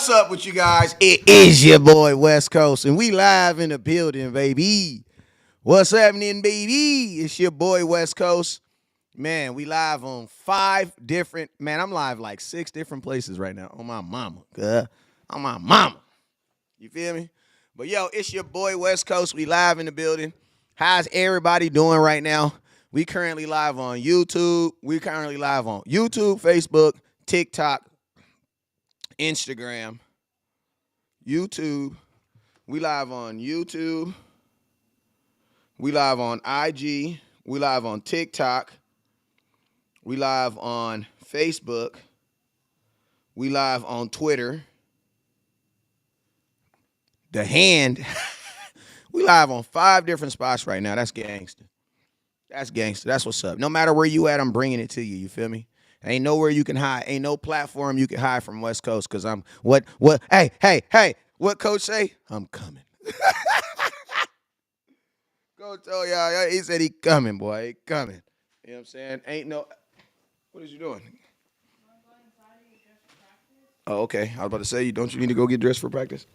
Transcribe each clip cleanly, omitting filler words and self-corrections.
What's up with you guys? It is your boy West Coast, and we live in the building, baby. What's happening, baby? It's your boy West Coast. Man, we live on 5 different, man, I'm live like 6 different places right now on my mama. On my mama. You feel me? But yo, it's your boy West Coast. We live in the building. How's everybody doing right now? We currently live on YouTube. We currently live on YouTube, Facebook, TikTok, Instagram, YouTube. We live on YouTube. We live on IG. We live on TikTok. We live on Facebook. We live on Twitter. The Hand. We live on 5 different spots right now. That's gangster. That's gangster. That's what's up. No matter where you at, I'm bringing it to you. You feel me? Ain't nowhere you can hide. Ain't no platform you can hide from West Coast. Cause I'm what? Hey. What Coach say? I'm coming. Coach told y'all. He said he coming, boy. He coming. You know what I'm saying? Ain't no. What is you doing? Oh, okay. I was about to say, don't you need to go get dressed for practice?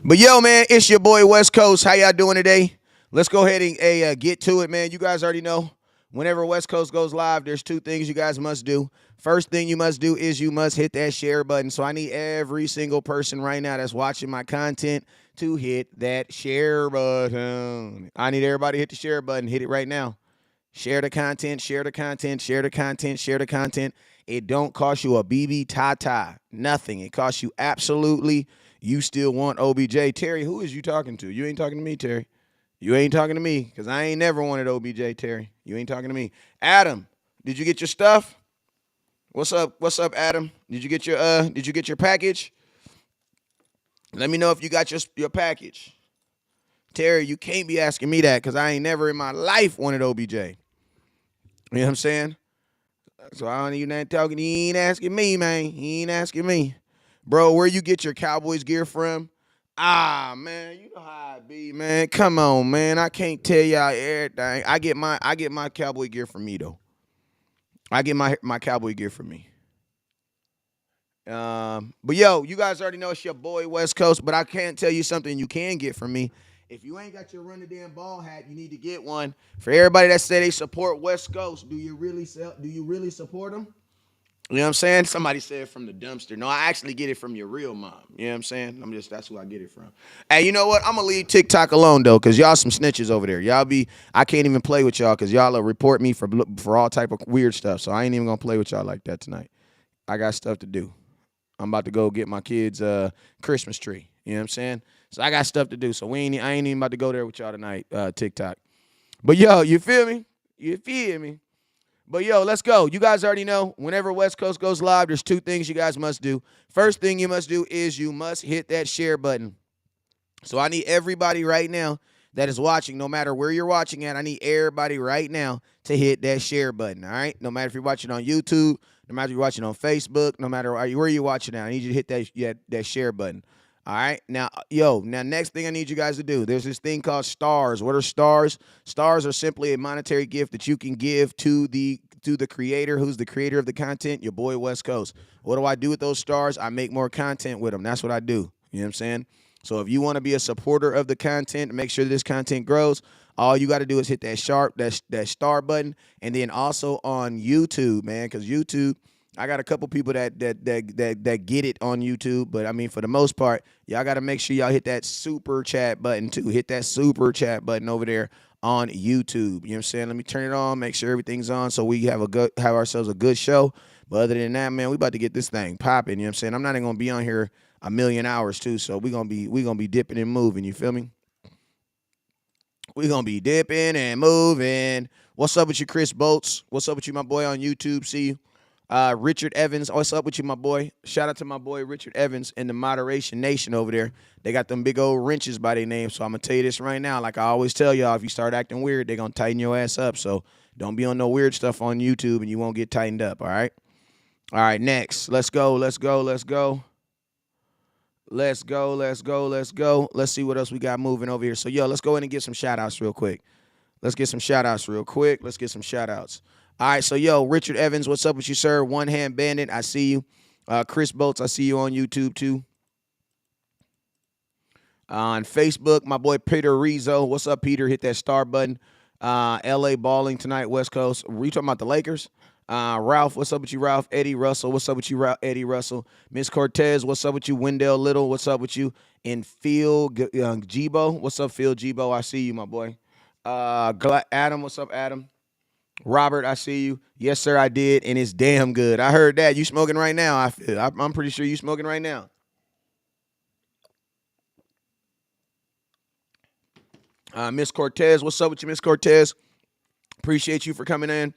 But yo, man, it's your boy West Coast. How y'all doing today? Let's go ahead and get to it, man. You guys already know. Whenever West Coast goes live, there's 2 things you guys must do. First thing you must do is you must hit that share button. So I need every single person right now that's watching my content to hit that share button. I need everybody to hit the share button. Hit it right now. Share the content, share the content, share the content, share the content. It don't cost you a BB Tata. Nothing. It costs you absolutely. You still want OBJ. Terry, who is you talking to? You ain't talking to me, Terry. You ain't talking to me because I ain't never wanted OBJ, Terry. You ain't talking to me. Adam, did you get your stuff? What's up? What's up, Adam? Did you get your package? Let me know if you got your package. Terry, you can't be asking me that because I ain't never in my life wanted OBJ. You know what I'm saying? So I don't even talking. He ain't asking me, man. He ain't asking me. Bro, where you get your Cowboys gear from? Ah, man, you know how I be, man. Come on, man. I can't tell y'all everything. I get my Cowboy gear from me, though. I get my Cowboy gear from me. But yo, you guys already know it's your boy West Coast, but I can't tell you something you can get from me. If you ain't got your run the damn ball hat, you need to get one. For everybody that say they support West Coast, do you really support them? You know what I'm saying? Somebody said from the dumpster. No, I actually get it from your real mom. You know what I'm saying? That's who I get it from. Hey, you know what? I'm going to leave TikTok alone, though, because y'all some snitches over there. I can't even play with y'all because y'all will report me for all type of weird stuff. So I ain't even going to play with y'all like that tonight. I got stuff to do. I'm about to go get my kids' Christmas tree. You know what I'm saying? So I got stuff to do. So I ain't even about to go there with y'all tonight, TikTok. But yo, you feel me? You feel me? But yo, let's go. You guys already know whenever West Coast goes live, there's 2 things you guys must do. First thing you must do is you must hit that share button. So I need everybody right now that is watching, no matter where you're watching at, I need everybody right now to hit that share button, all right? No matter if you're watching on YouTube, no matter if you're watching on Facebook, no matter where you're watching at, I need you to hit that share button. All right. Now, next thing I need you guys to do, there's this thing called stars. What are stars? Stars are simply a monetary gift that you can give to the creator. Who's the creator of the content? Your boy West Coast. What do I do with those stars? I make more content with them. That's what I do. You know what I'm saying? So if you want to be a supporter of the content and make sure this content grows, all you got to do is hit that star button, and then also on YouTube, man, because YouTube, I got a couple people that get it on YouTube, but I mean, for the most part, y'all got to make sure y'all hit that super chat button too. Hit that super chat button over there on YouTube. You know what I'm saying? Let me turn it on, make sure everything's on, so we have ourselves a good show. But other than that, man, we about to get this thing popping. You know what I'm saying? I'm not even gonna be on here a million hours too, so we gonna be dipping and moving. You feel me? We gonna be dipping and moving. What's up with you, Chris Bolts? What's up with you, my boy on YouTube? See you. Richard Evans, what's up with you, my boy? Shout out to my boy Richard Evans and the Moderation Nation over there. They got them big old wrenches by their name, so I'm going to tell you this right now. Like I always tell y'all, if you start acting weird, they're going to tighten your ass up. So don't be on no weird stuff on YouTube and you won't get tightened up, all right? All right, next. Let's go. Let's see what else we got moving over here. So, yo, let's go in and get some shout-outs real quick. Let's get some shout-outs. All right, so, yo, Richard Evans, what's up with you, sir? One Hand Bandit, I see you. Chris Bolts, I see you on YouTube too. On Facebook, my boy Peter Rizzo. What's up, Peter? Hit that star button. LA balling tonight, West Coast. Were you talking about the Lakers? Ralph, what's up with you, Ralph? Eddie Russell, what's up with you, Eddie Russell? Miss Cortez, what's up with you? Wendell Little, what's up with you? And Phil Gibo, what's up, Phil Gibo? I see you, my boy. Adam, what's up, Adam? Robert, I see you. Yes, sir, I did, and it's damn good. I heard that. You smoking right now, I feel. I'm pretty sure you smoking right now. Miss Cortez, what's up with you, Miss Cortez? Appreciate you for coming in.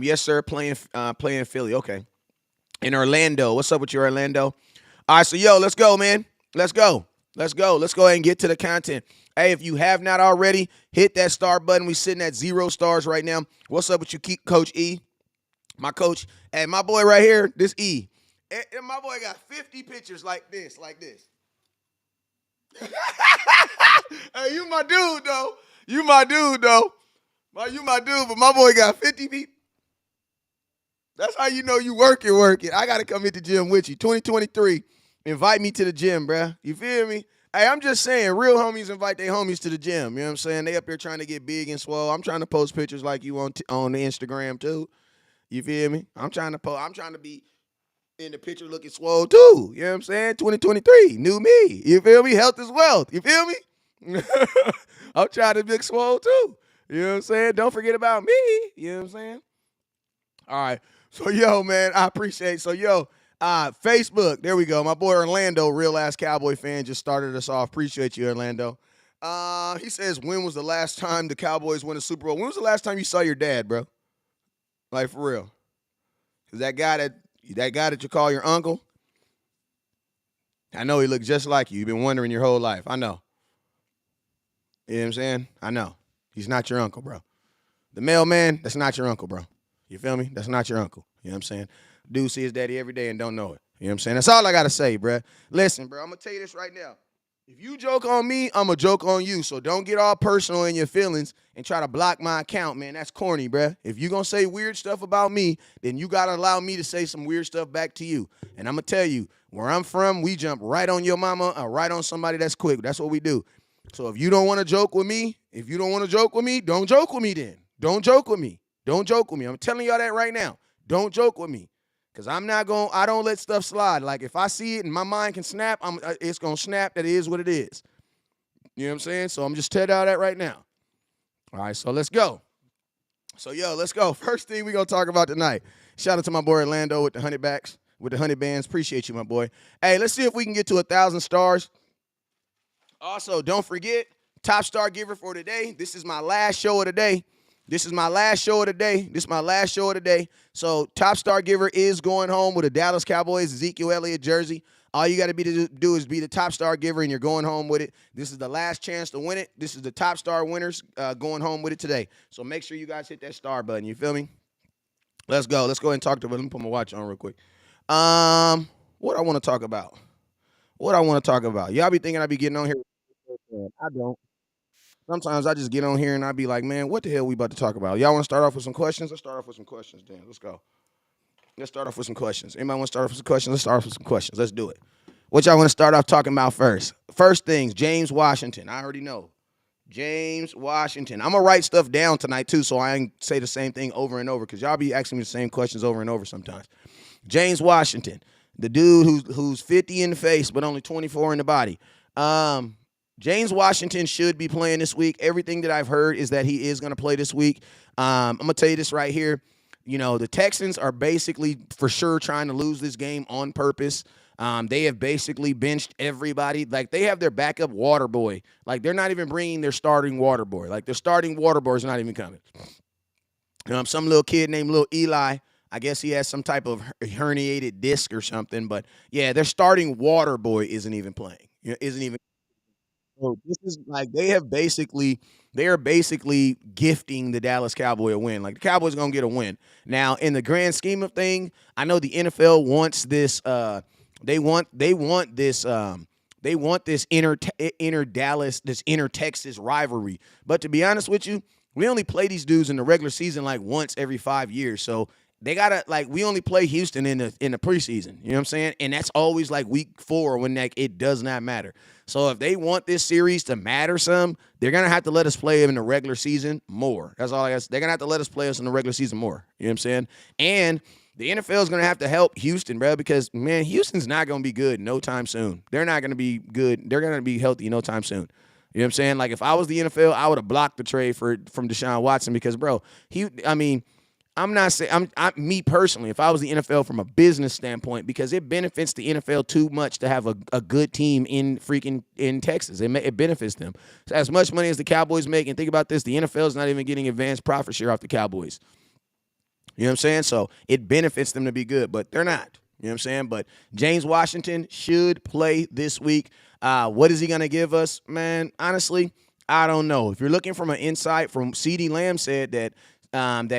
Yes, sir, playing Philly. Okay. In Orlando. What's up with you, Orlando? All right, so yo, let's go, man. Let's go. Let's go. Let's go ahead and get to the content. Hey, if you have not already, hit that star button. We sitting at 0 stars right now. What's up with you, Coach E? My coach. Hey, my boy right here, this E. And my boy got 50 pictures like this, like this. Hey, you my dude, though. You my dude, though. You my dude, but my boy got 50 people. That's how you know you work it. I got to come hit the gym with you. 2023, invite me to the gym, bruh. You feel me? Hey, I'm just saying, real homies invite their homies to the gym. You know what I'm saying? They up here trying to get big and swole. I'm trying to post pictures like you on the Instagram, too. You feel me? I'm trying to be in the picture looking swole, too. You know what I'm saying? 2023, new me. You feel me? Health is wealth. You feel me? I'm trying to be swole, too. You know what I'm saying? Don't forget about me. You know what I'm saying? All right. So, yo, man, I appreciate. So, yo, Facebook, there we go. My boy Orlando, real ass Cowboy fan, just started us off. Appreciate you, Orlando. He says, when was the last time the Cowboys won a Super Bowl? When was the last time you saw your dad, bro? Like, for real. Because that guy that you call your uncle, I know he looked just like you. You've been wondering your whole life. I know. You know what I'm saying? I know. He's not your uncle, bro. The mailman, that's not your uncle, bro. You feel me? That's not your uncle. You know what I'm saying? Dude see his daddy every day and don't know it. You know what I'm saying? That's all I got to say, bro. Listen, bro, I'm going to tell you this right now. If you joke on me, I'm going to joke on you. So don't get all personal in your feelings and try to block my account, man. That's corny, bro. If you're going to say weird stuff about me, then you got to allow me to say some weird stuff back to you. And I'm going to tell you, where I'm from, we jump right on your mama or right on somebody that's quick. That's what we do. So if you don't want to joke with me, don't joke with me then. Don't joke with me. Don't joke with me. I'm telling y'all that right now. Don't joke with me. Because I don't let stuff slide. Like, if I see it and my mind can snap, it's going to snap. That is what it is. You know what I'm saying? So I'm just telling y'all that right now. All right, so let's go. So, yo, let's go. First thing we're going to talk about tonight. Shout out to my boy Orlando with the 100 backs, with the 100 bands. Appreciate you, my boy. Hey, let's see if we can get to 1,000 stars. Also, don't forget, top star giver for today. This is my last show of the day. So, top star giver is going home with a Dallas Cowboys Ezekiel Elliott jersey. All you got to do is be the top star giver, and you're going home with it. This is the last chance to win it. This is the top star winners going home with it today. So, make sure you guys hit that star button. You feel me? Let's go. Let's go ahead and talk to them. Let me put my watch on real quick. What I want to talk about. Y'all be thinking I be getting on here. I don't. Sometimes I just get on here and I be like, man, what the hell we about to talk about? Y'all want to start off with some questions? Let's start off with some questions then. Let's go. Let's start off with some questions. Anybody want to start off with some questions? Let's start off with some questions. Let's do it. What y'all want to start off talking about first? First things, James Washington. I already know. James Washington. I'm going to write stuff down tonight too so I ain't say the same thing over and over because y'all be asking me the same questions over and over sometimes. James Washington, the dude who's 50 in the face but only 24 in the body. James Washington should be playing this week. Everything that I've heard is that he is going to play this week. I'm going to tell you this right here. You know, the Texans are basically for sure trying to lose this game on purpose. They have basically benched everybody. Like, they have their backup water boy. Like, they're not even bringing their starting water boy. Like, their starting water boy is not even coming. Some little kid named Little Eli. I guess he has some type of herniated disc or something. But, yeah, their starting water boy isn't even playing. So this is like they are basically gifting the Dallas Cowboy a win. Like, the Cowboys gonna get a win. Now, in the grand scheme of things, I know the NFL wants this. They want this inner Dallas, this inner Texas rivalry. But to be honest with you, we only play these dudes in the regular season like once every 5 years. So they gotta like we only play Houston in the preseason. You know what I'm saying? And that's always like week 4 when like it does not matter. So if they want this series to matter some, they're gonna have to let us play them in the regular season more. That's all I guess. They're gonna have to let us play us in the regular season more. You know what I'm saying? And the NFL is going to have to help Houston, bro, because, man, Houston's not going to be good no time soon. They're not going to be good. They're going to be healthy no time soon. You know what I'm saying? Like, if I was the NFL, I would have blocked the trade from Deshaun Watson because, bro, I'm not saying me personally, if I was the NFL from a business standpoint, because it benefits the NFL too much to have a good team in Texas. It benefits them. So as much money as the Cowboys make, and think about this, the NFL is not even getting advanced profit share off the Cowboys. You know what I'm saying? So it benefits them to be good, but they're not. You know what I'm saying? But James Washington should play this week. What is he going to give us? Man, honestly, I don't know. If you're looking from an insight from CeeDee Lamb said that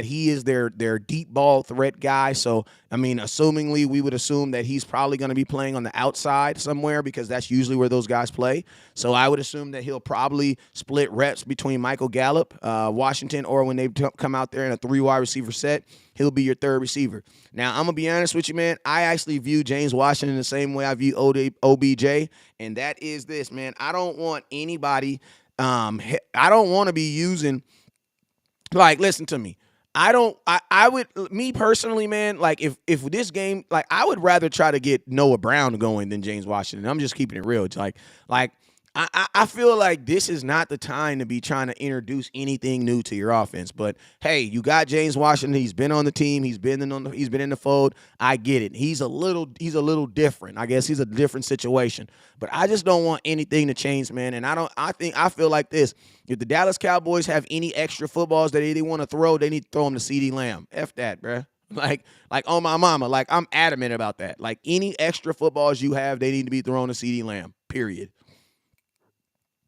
he is their deep ball threat guy. So, I mean, assumingly, we would assume that he's probably going to be playing on the outside somewhere because that's usually where those guys play. So I would assume that he'll probably split reps between Michael Gallup, Washington, or when they come out there in a 3-wide receiver set, he'll be your third receiver. Now, I'm going to be honest with you, man. I actually view James Washington the same way I view OBJ, and that is this, man. I don't want anybody I don't want to be using – like, listen to me. I would, me personally, man, like, if this game, like, I would rather try to get Noah Brown going than James Washington. I'm just keeping it real. It's like I feel like this is not the time to be trying to introduce anything new to your offense. But hey, you got James Washington. He's been on the team. He's been in the fold. I get it. He's a little different. I guess he's a different situation. But I just don't want anything to change, man. And I feel like this. If the Dallas Cowboys have any extra footballs that they want to throw, they need to throw them to CeeDee Lamb. F that, bruh. Like on my mama. Like, I'm adamant about that. Like, any extra footballs you have, they need to be thrown to CeeDee Lamb. Period.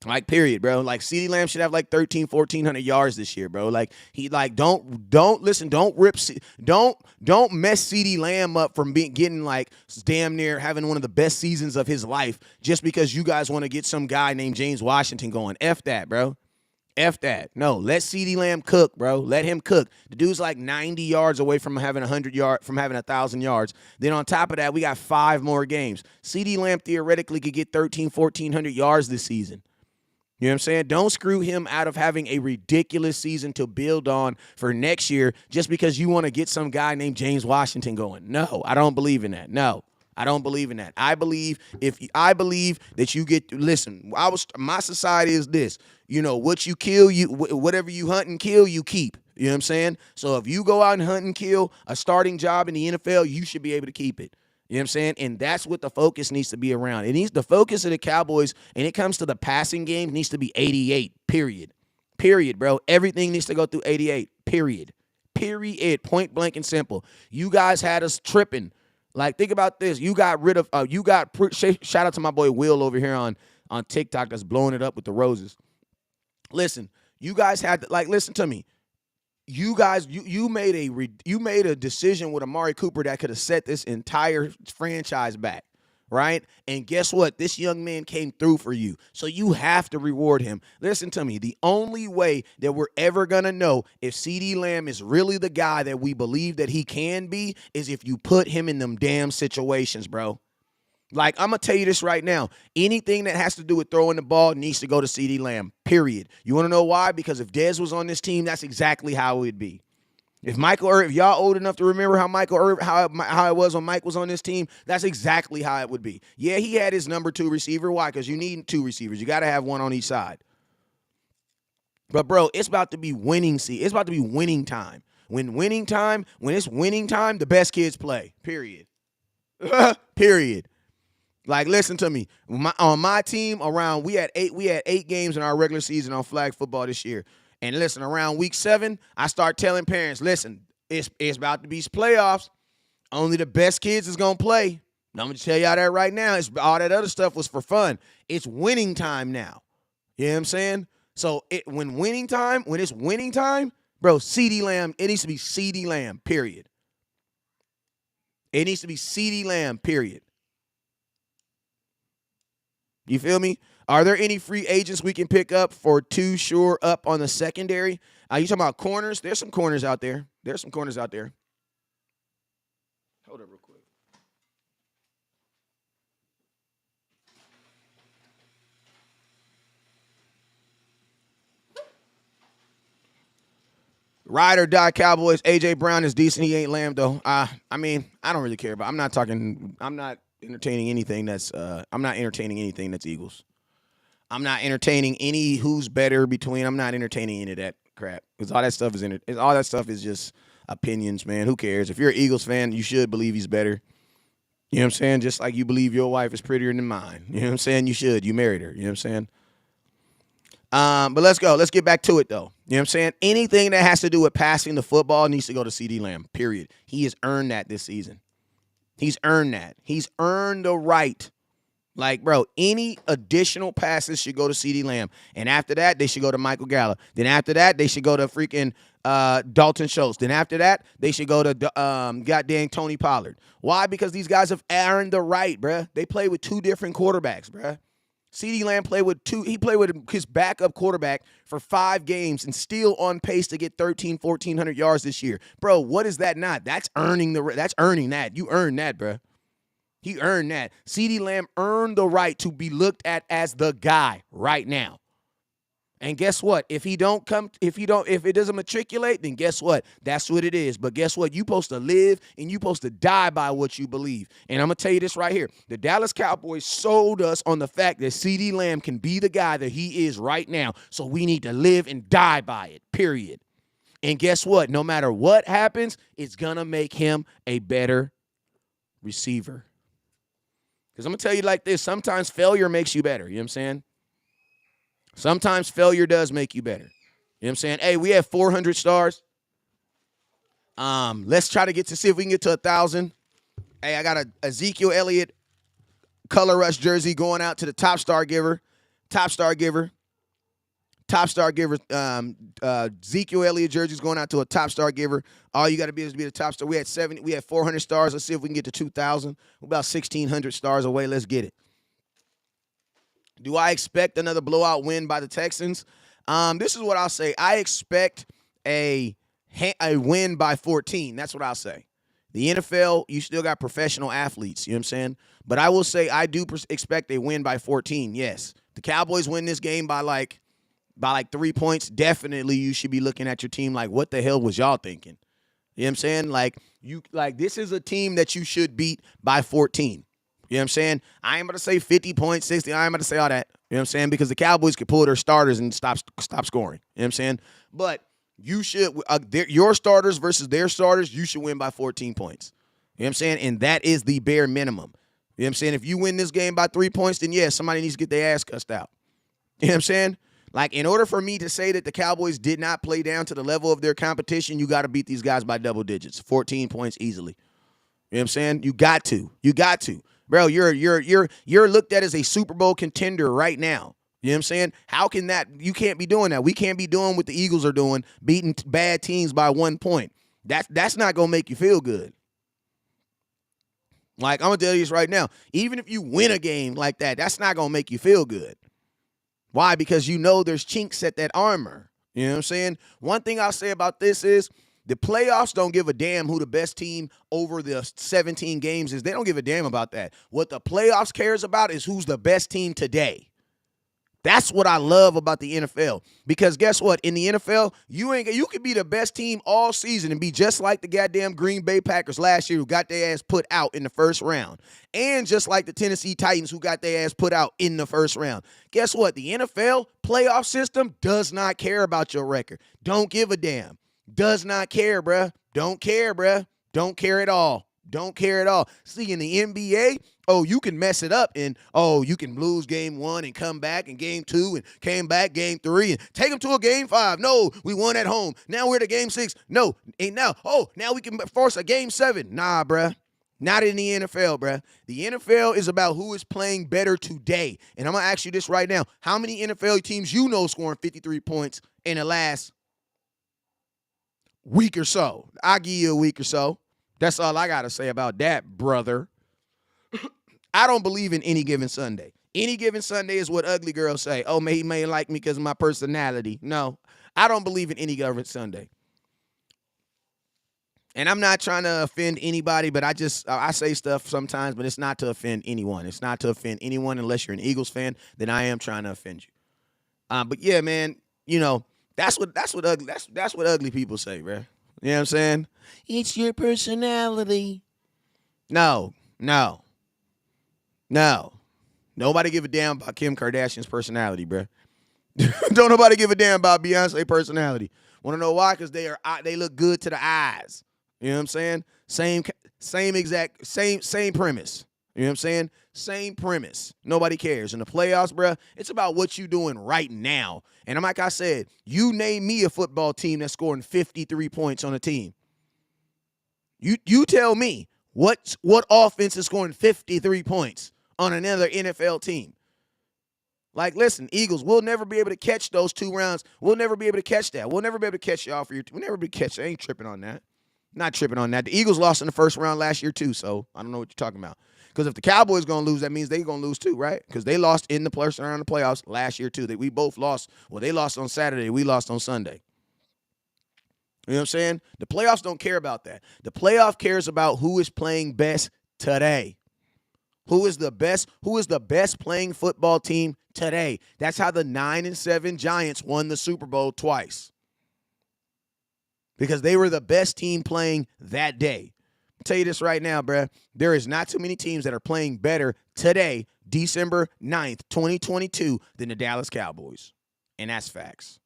Like, period, bro. Like, CeeDee Lamb should have like 1,400 yards this year, bro. Like, he like don't mess CeeDee Lamb up from getting like damn near having one of the best seasons of his life just because you guys want to get some guy named James Washington going. F that, bro. F that. No, let CeeDee Lamb cook, bro. Let him cook. The dude's like 90 yards away from having 1,000 yards. Then on top of that, we got 5 more games. CeeDee Lamb theoretically could get 1,400 yards this season. You know what I'm saying? Don't screw him out of having a ridiculous season to build on for next year just because you want to get some guy named James Washington going. No, I don't believe in that. No, I don't believe in that. I believe that you get. Listen, my society is this. You know, what you kill, whatever you hunt and kill, you keep. You know what I'm saying? So if you go out and hunt and kill a starting job in the NFL, you should be able to keep it. You know what I'm saying? And that's what the focus needs to be around. The focus of the Cowboys, and it comes to the passing game, needs to be 88, period. Period, bro. Everything needs to go through 88, period. Period. Point blank and simple. You guys had us tripping. Like, think about this. You got rid of, shout out to my boy Will over here on TikTok that's blowing it up with the roses. Listen, you guys had to, like, listen to me. You guys, you made a decision with Amari Cooper that could have set this entire franchise back, right? And guess what? This young man came through for you, so you have to reward him. Listen to me. The only way that we're ever gonna know if CeeDee Lamb is really the guy that we believe that he can be is if you put him in them damn situations, bro. Like, I'm going to tell you this right now. Anything that has to do with throwing the ball needs to go to CeeDee Lamb, period. You want to know why? Because if Dez was on this team, that's exactly how it would be. If y'all old enough to remember how it was when Mike was on this team, that's exactly how it would be. Yeah, he had his number 2 receiver. Why? Because you need 2 receivers. You got to have one on each side. But, bro, it's about to be winning season. It's about to be winning time. When it's winning time, the best kids play, period. Period. Like, listen to me. On my team, we had 8 games in our regular season on flag football this year. And listen, around week 7, I start telling parents, listen, it's about to be playoffs. Only the best kids is gonna play. I'm gonna tell y'all that right now. All that other stuff was for fun. It's winning time now. You know what I'm saying? So when it's winning time, bro, CeeDee Lamb, it needs to be CeeDee Lamb, period. It needs to be CeeDee Lamb, period. You feel me? Are there any free agents we can pick up for to shore up on the secondary? You talking about corners? There's some corners out there. Ride or die Cowboys. AJ Brown is decent. He ain't Lamb though. I mean, I don't really care about. I'm not talking. I'm not entertaining anything that's. I'm not entertaining anything that's Eagles. I'm not entertaining any who's better between. I'm not entertaining any of that crap because all that stuff is all that stuff is just opinions, man. Who cares? If you're an Eagles fan, you should believe he's better. You know what I'm saying? Just like you believe your wife is prettier than mine. You know what I'm saying? You should. You married her. You know what I'm saying? But let's go. Let's get back to it, though. You know what I'm saying? Anything that has to do with passing the football needs to go to CeeDee Lamb, period. He has earned that this season. He's earned that. He's earned the right. Like, bro, any additional passes should go to CeeDee Lamb. And after that, they should go to Michael Gallup. Then after that, they should go to freaking Dalton Schultz. Then after that, they should go to goddamn Tony Pollard. Why? Because these guys have earned the right, bruh. They play with two different quarterbacks, bruh. CeeDee Lamb played with he played with his backup quarterback for 5 games and still on pace to get 1,400 yards this year. Bro, what is that not? That's earning that. You earned that, bro. He earned that. CeeDee Lamb earned the right to be looked at as the guy right now. And guess what? If it doesn't matriculate, then guess what? That's what it is. But guess what? You supposed to live and you supposed to die by what you believe. And I'm going to tell you this right here. The Dallas Cowboys sold us on the fact that CeeDee Lamb can be the guy that he is right now. So we need to live and die by it, period. And guess what? No matter what happens, it's going to make him a better receiver. Because I'm going to tell you like this. Sometimes failure makes you better. You know what I'm saying? Sometimes failure does make you better. You know what I'm saying? Hey, we have 400 stars. Let's try to see if we can get to 1,000. Hey, I got a Ezekiel Elliott color rush jersey going out to the top star giver. Ezekiel Elliott jersey's going out to a top star giver. All you got to be is be the top star. We had 400 stars. Let's see if we can get to 2,000. We're about 1,600 stars away. Let's get it. Do I expect another blowout win by the Texans? This is what I'll say. I expect a win by 14. That's what I'll say. The NFL, you still got professional athletes. You know what I'm saying? But I will say I do expect a win by 14. Yes. The Cowboys win this game by like 3 points. Definitely you should be looking at your team like, what the hell was y'all thinking? You know what I'm saying? Like this is a team that you should beat by 14. You know what I'm saying? I ain't about to say 50 points, 60. I ain't about to say all that. You know what I'm saying? Because the Cowboys could pull their starters and stop scoring. You know what I'm saying? But you should your starters versus their starters, you should win by 14 points. You know what I'm saying? And that is the bare minimum. You know what I'm saying? If you win this game by 3 points, then yeah, somebody needs to get their ass cussed out. You know what I'm saying? Like, in order for me to say that the Cowboys did not play down to the level of their competition, you got to beat these guys by double digits, 14 points easily. You know what I'm saying? You got to. Bro, you're looked at as a Super Bowl contender right now. You know what I'm saying? How can that? You can't be doing that. We can't be doing what the Eagles are doing, beating bad teams by 1 point. That's not going to make you feel good. Like, I'm going to tell you this right now. Even if you win a game like that, that's not going to make you feel good. Why? Because you know there's chinks at that armor. You know what I'm saying? One thing I'll say about this is the playoffs don't give a damn who the best team over the 17 games is. They don't give a damn about that. What the playoffs cares about is who's the best team today. That's what I love about the NFL. Because guess what? In the NFL, you could be the best team all season and be just like the goddamn Green Bay Packers last year who got their ass put out in the first round. And just like the Tennessee Titans who got their ass put out in the first round. Guess what? The NFL playoff system does not care about your record. Don't give a damn. Does not care, bruh. Don't care, bruh. Don't care at all. Don't care at all. See, in the NBA, you can mess it up and, you can lose game 1 and come back in game 2 and came back game 3 and take them to a game 5. No, we won at home. Now we're to game 6. No, ain't now. Now we can force a game 7. Nah, bruh. Not in the NFL, bruh. The NFL is about who is playing better today. And I'm going to ask you this right now. How many NFL teams you know scoring 53 points in the last week or so? I'll give you a week or so. That's all I got to say about that, brother. I don't believe in any given Sunday. Any given Sunday is what ugly girls say. Oh, he may like me because of my personality. No, I don't believe in any given Sunday. And I'm not trying to offend anybody, but I say stuff sometimes, but it's not to offend anyone. It's not to offend anyone unless you're an Eagles fan, then I am trying to offend you. But yeah, man, That's what ugly people say, bro. You know what I'm saying? It's your personality. No, no, no. Nobody give a damn about Kim Kardashian's personality, bro. Don't nobody give a damn about Beyonce's personality. Want to know why? Because they look good to the eyes. You know what I'm saying? Same premise. You know what I'm saying? Same premise. Nobody cares. In the playoffs, bruh, it's about what you doing right now. And like I said, you name me a football team that's scoring 53 points on a team. You tell me what offense is scoring 53 points on another NFL team. Like, listen, Eagles, we'll never be able to catch those 2 rounds. We'll never be able to catch that. We'll never be able to catch y'all for your we'll never be able to catch. I ain't tripping on that. Not tripping on that. The Eagles lost in the first round last year too, so I don't know what you're talking about. Because if the Cowboys going to lose, that means they're going to lose too, right? Because they lost in the first round of the playoffs last year too. We both lost. Well, they lost on Saturday. We lost on Sunday. You know what I'm saying? The playoffs don't care about that. The playoff cares about who is playing best today. Who is the best playing football team today? That's how the 9-7 Giants won the Super Bowl twice. Because they were the best team playing that day. I'll tell you this right now, bruh. There is not too many teams that are playing better today, December 9th, 2022, than the Dallas Cowboys. And that's facts.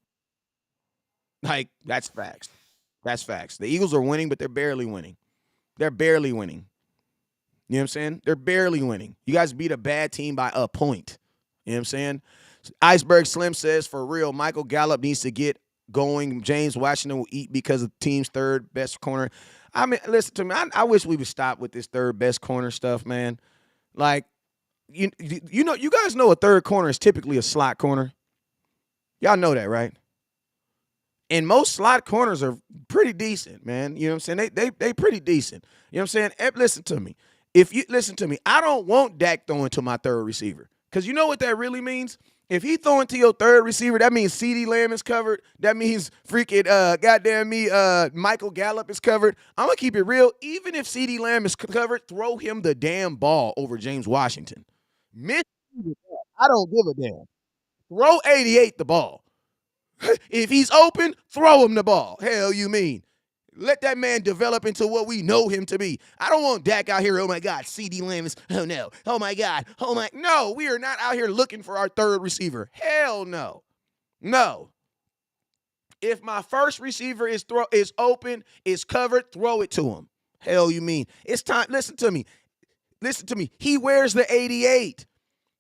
Like, that's facts. That's facts. The Eagles are winning, but they're barely winning. They're barely winning. You know what I'm saying? They're barely winning. You guys beat a bad team by a point. You know what I'm saying? Iceberg Slim says, for real, Michael Gallup needs to get going. James Washington will eat because of the team's third best corner. I mean, listen to me. I wish we would stop with this third best corner stuff, man. Like, you guys know a third corner is typically a slot corner. Y'all know that, right? And most slot corners are pretty decent, man. You know what I'm saying? They pretty decent. You know what I'm saying? Listen to me. If you listen to me, I don't want Dak throwing to my third receiver. Because you know what that really means? If he throwing to your third receiver, that means CeeDee Lamb is covered. That means freaking Michael Gallup is covered. I'm going to keep it real. Even if CeeDee Lamb is covered, throw him the damn ball over James Washington. I don't give a damn. Throw 88 the ball. If he's open, throw him the ball. Hell you mean. Let that man develop into what we know him to be. I don't want Dak out here, oh my God, CeeDee Lamb is, oh no, oh my God, oh my. No, we are not out here looking for our third receiver. Hell no. No. If my first receiver is open, is covered, throw it to him. Hell you mean. It's time. Listen to me. Listen to me. He wears the 88.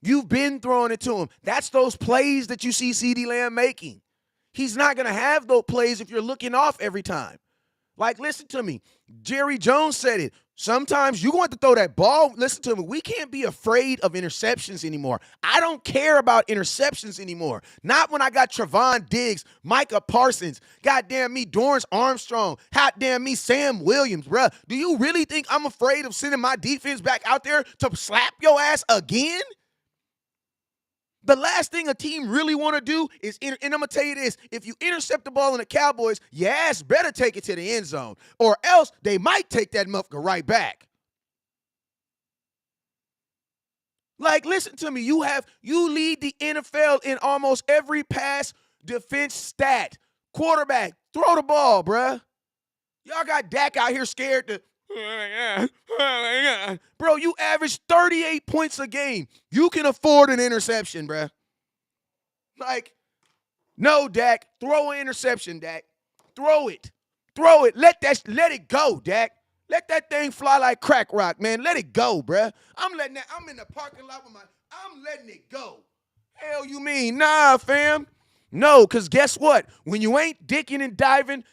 You've been throwing it to him. That's those plays that you see CeeDee Lamb making. He's not going to have those plays if you're looking off every time. Like, listen to me. Jerry Jones said it. Sometimes you're going to throw that ball. Listen to me. We can't be afraid of interceptions anymore. I don't care about interceptions anymore. Not when I got Trevon Diggs, Micah Parsons, goddamn me, Dorrance Armstrong, goddamn me, Sam Williams, bruh. Do you really think I'm afraid of sending my defense back out there to slap your ass again? The last thing a team really want to do is, and I'm going to tell you this, if you intercept the ball in the Cowboys, your ass better take it to the end zone, or else they might take that motherfucker right back. Like, listen to me, you lead the NFL in almost every pass defense stat. Quarterback, throw the ball, bruh. Y'all got Dak out here scared to, bro, you average 38 points a game. You can afford an interception, bro. Like, no, Dak. Throw an interception, Dak. Throw it. Throw it. Let it go, Dak. Let that thing fly like crack rock, man. Let it go, bruh. I'm in the parking lot I'm letting it go. Hell you mean? Nah, fam. No, because guess what? When you ain't dicking and diving,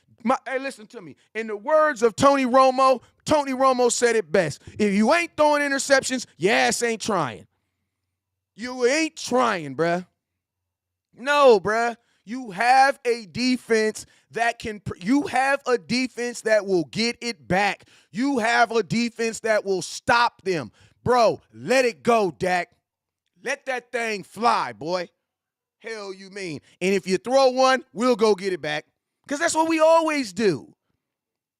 hey, listen to me. In the words of Tony Romo said it best. If you ain't throwing interceptions, your ass ain't trying. You ain't trying, bruh. No, bruh. You have a defense that will get it back. You have a defense that will stop them. Bro, let it go, Dak. Let that thing fly, boy. Hell you mean. And if you throw one, we'll go get it back. Because that's what we always do.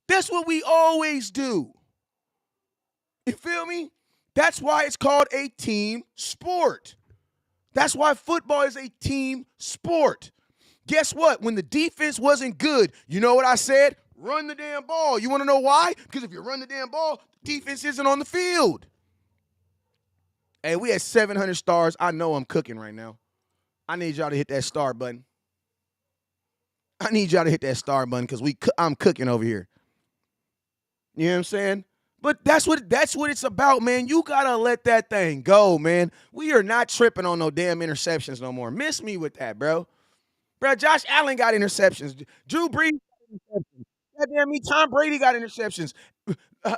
That's what we always do. You feel me? That's why it's called a team sport. That's why football is a team sport. Guess what? When the defense wasn't good, you know what I said? Run the damn ball. You want to know why? Because if you run the damn ball, defense isn't on the field. Hey, we had 700 stars. I know I'm cooking right now. I need y'all to hit that star button. I need y'all to hit that star button because I'm cooking over here. You know what I'm saying? But that's what it's about, man. You gotta let that thing go, man. We are not tripping on no damn interceptions no more. Miss me with that, bro. Bro, Josh Allen got interceptions. Drew Brees got interceptions. Goddamn me, Tom Brady got interceptions.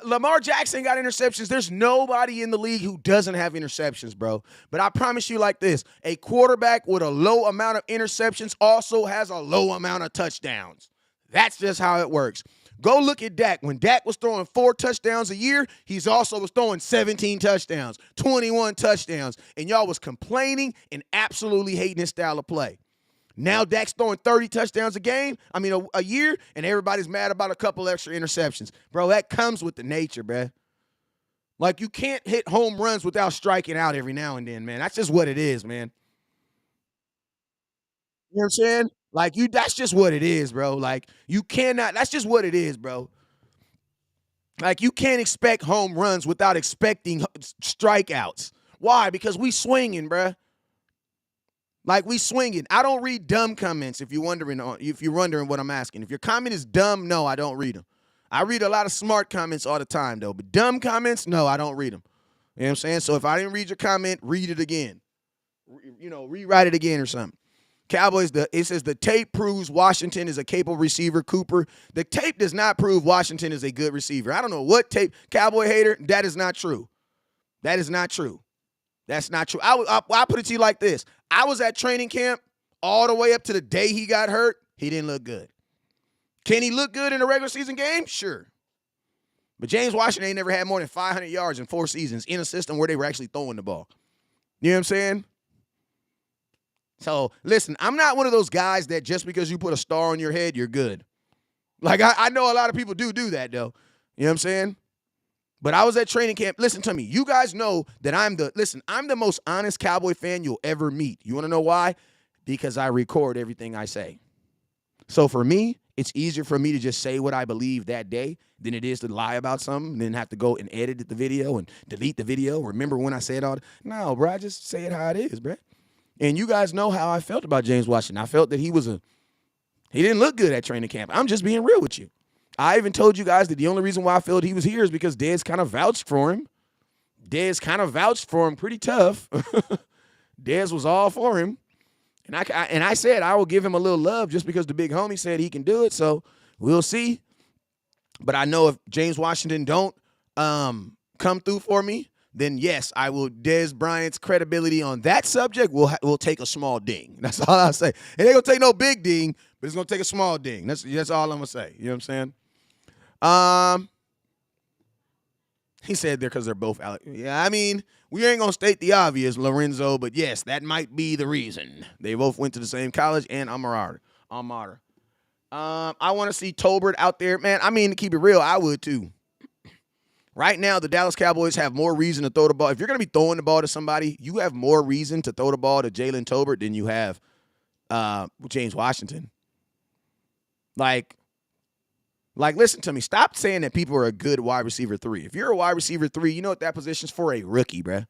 Lamar Jackson got interceptions. There's nobody in the league who doesn't have interceptions, bro. But I promise you like this, a quarterback with a low amount of interceptions also has a low amount of touchdowns. That's just how it works. Go look at Dak. When Dak was throwing 4 touchdowns a year, he's also was throwing 17 touchdowns, 21 touchdowns, and y'all was complaining and absolutely hating his style of play. Now Dak's throwing 30 touchdowns a year, and everybody's mad about a couple extra interceptions. Bro, that comes with the nature, bro. Like, you can't hit home runs without striking out every now and then, man. That's just what it is, man. You know what I'm saying? Like, that's just what it is, bro. Like, you cannot, that's just what it is, bro. Like, you can't expect home runs without expecting strikeouts. Why? Because we swinging, bro. Like, we swinging. I don't read dumb comments if you're wondering what I'm asking. If your comment is dumb, no, I don't read them. I read a lot of smart comments all the time, though. But dumb comments, no, I don't read them. You know what I'm saying? So if I didn't read your comment, read it again. Rewrite it again or something. Cowboys, it says the tape proves Washington is a capable receiver, Cooper. The tape does not prove Washington is a good receiver. I don't know what tape. Cowboy hater, that is not true. That is not true. That's not true. I'll put it to you like this. I was at training camp all the way up to the day he got hurt. He didn't look good. Can he look good in a regular season game? Sure. But James Washington ain't never had more than 500 yards in 4 seasons in a system where they were actually throwing the ball. You know what I'm saying? So, listen, I'm not one of those guys that just because you put a star on your head, you're good. Like, I know a lot of people do that, though. You know what I'm saying? But I was at training camp. Listen to me. You guys know that I'm the most honest Cowboy fan you'll ever meet. You want to know why? Because I record everything I say. So for me, it's easier for me to just say what I believe that day than it is to lie about something and then have to go and edit the video and delete the video. Remember when I said all that? No, bro, I just say it how it is, bro. And you guys know how I felt about James Washington. I felt that he didn't look good at training camp. I'm just being real with you. I even told you guys that the only reason why I felt he was here is because Dez kind of vouched for him. Dez kind of vouched for him pretty tough. Dez was all for him. And I said I will give him a little love just because the big homie said he can do it. So we'll see. But I know if James Washington don't come through for me, then yes, I will. Dez Bryant's credibility on that subject will take a small ding. That's all I'll say. It ain't gonna take no big ding, but it's gonna take a small ding. That's all I'm gonna say. You know what I'm saying? He said there because they're both out. Yeah, I mean, we ain't gonna state the obvious, Lorenzo, but yes, that might be the reason. They both went to the same college and Alma. I want to see Tolbert out there, man. I mean, to keep it real, I would too. Right now, the Dallas Cowboys have more reason to throw the ball. If you're going to be throwing the ball to somebody, you have more reason to throw the ball to Jalen Tolbert than you have James Washington. Like, listen to me. Stop saying that people are a good wide receiver 3. If you're a wide receiver 3, you know what that position's for? A rookie, bruh.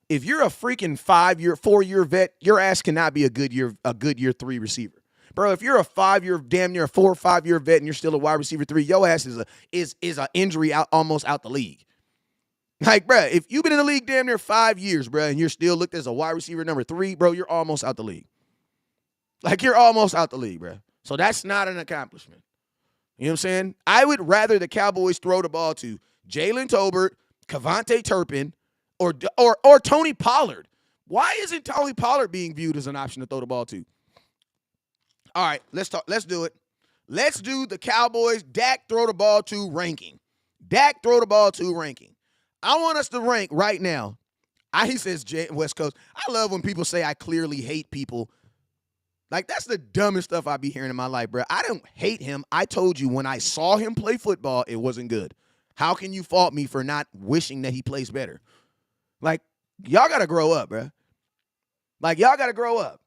If you're a freaking 4-year vet, your ass cannot be a good year 3 receiver. Bro, if you're a 5-year, damn near a 4 or 5-year vet and you're still a wide receiver 3, your ass is a injury almost out the league. Like, bro, if you've been in the league damn near 5 years, bro, and you're still looked as a wide receiver number 3, bro, you're almost out the league. Like, you're almost out the league, bro. So that's not an accomplishment. You know what I'm saying? I would rather the Cowboys throw the ball to Jalen Tolbert, Kevontae Turpin, or Tony Pollard. Why isn't Tony Pollard being viewed as an option to throw the ball to? All right, let's talk. Let's do it. Let's do the Cowboys Dak throw the ball to ranking. Dak throw the ball to ranking. I want us to rank right now. He says West Coast. I love when people say I clearly hate people. Like, that's the dumbest stuff I be hearing in my life, bro. I don't hate him. I told you when I saw him play football, it wasn't good. How can you fault me for not wishing that he plays better? Like, y'all got to grow up, bro. Like, y'all got to grow up.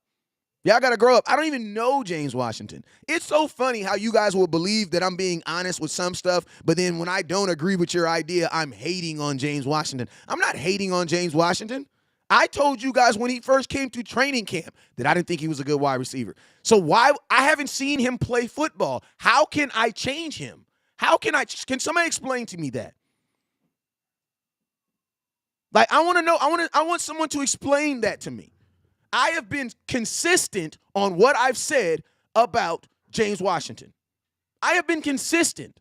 Y'all got to grow up. I don't even know James Washington. It's so funny how you guys will believe that I'm being honest with some stuff, but then when I don't agree with your idea, I'm hating on James Washington. I'm not hating on James Washington. I told you guys when he first came to training camp that I didn't think he was a good wide receiver. So why I haven't seen him play football. How can I change him? Can somebody explain to me that? Like I want to know, I want someone to explain that to me. I have been consistent on what I've said about James Washington. I have been consistent.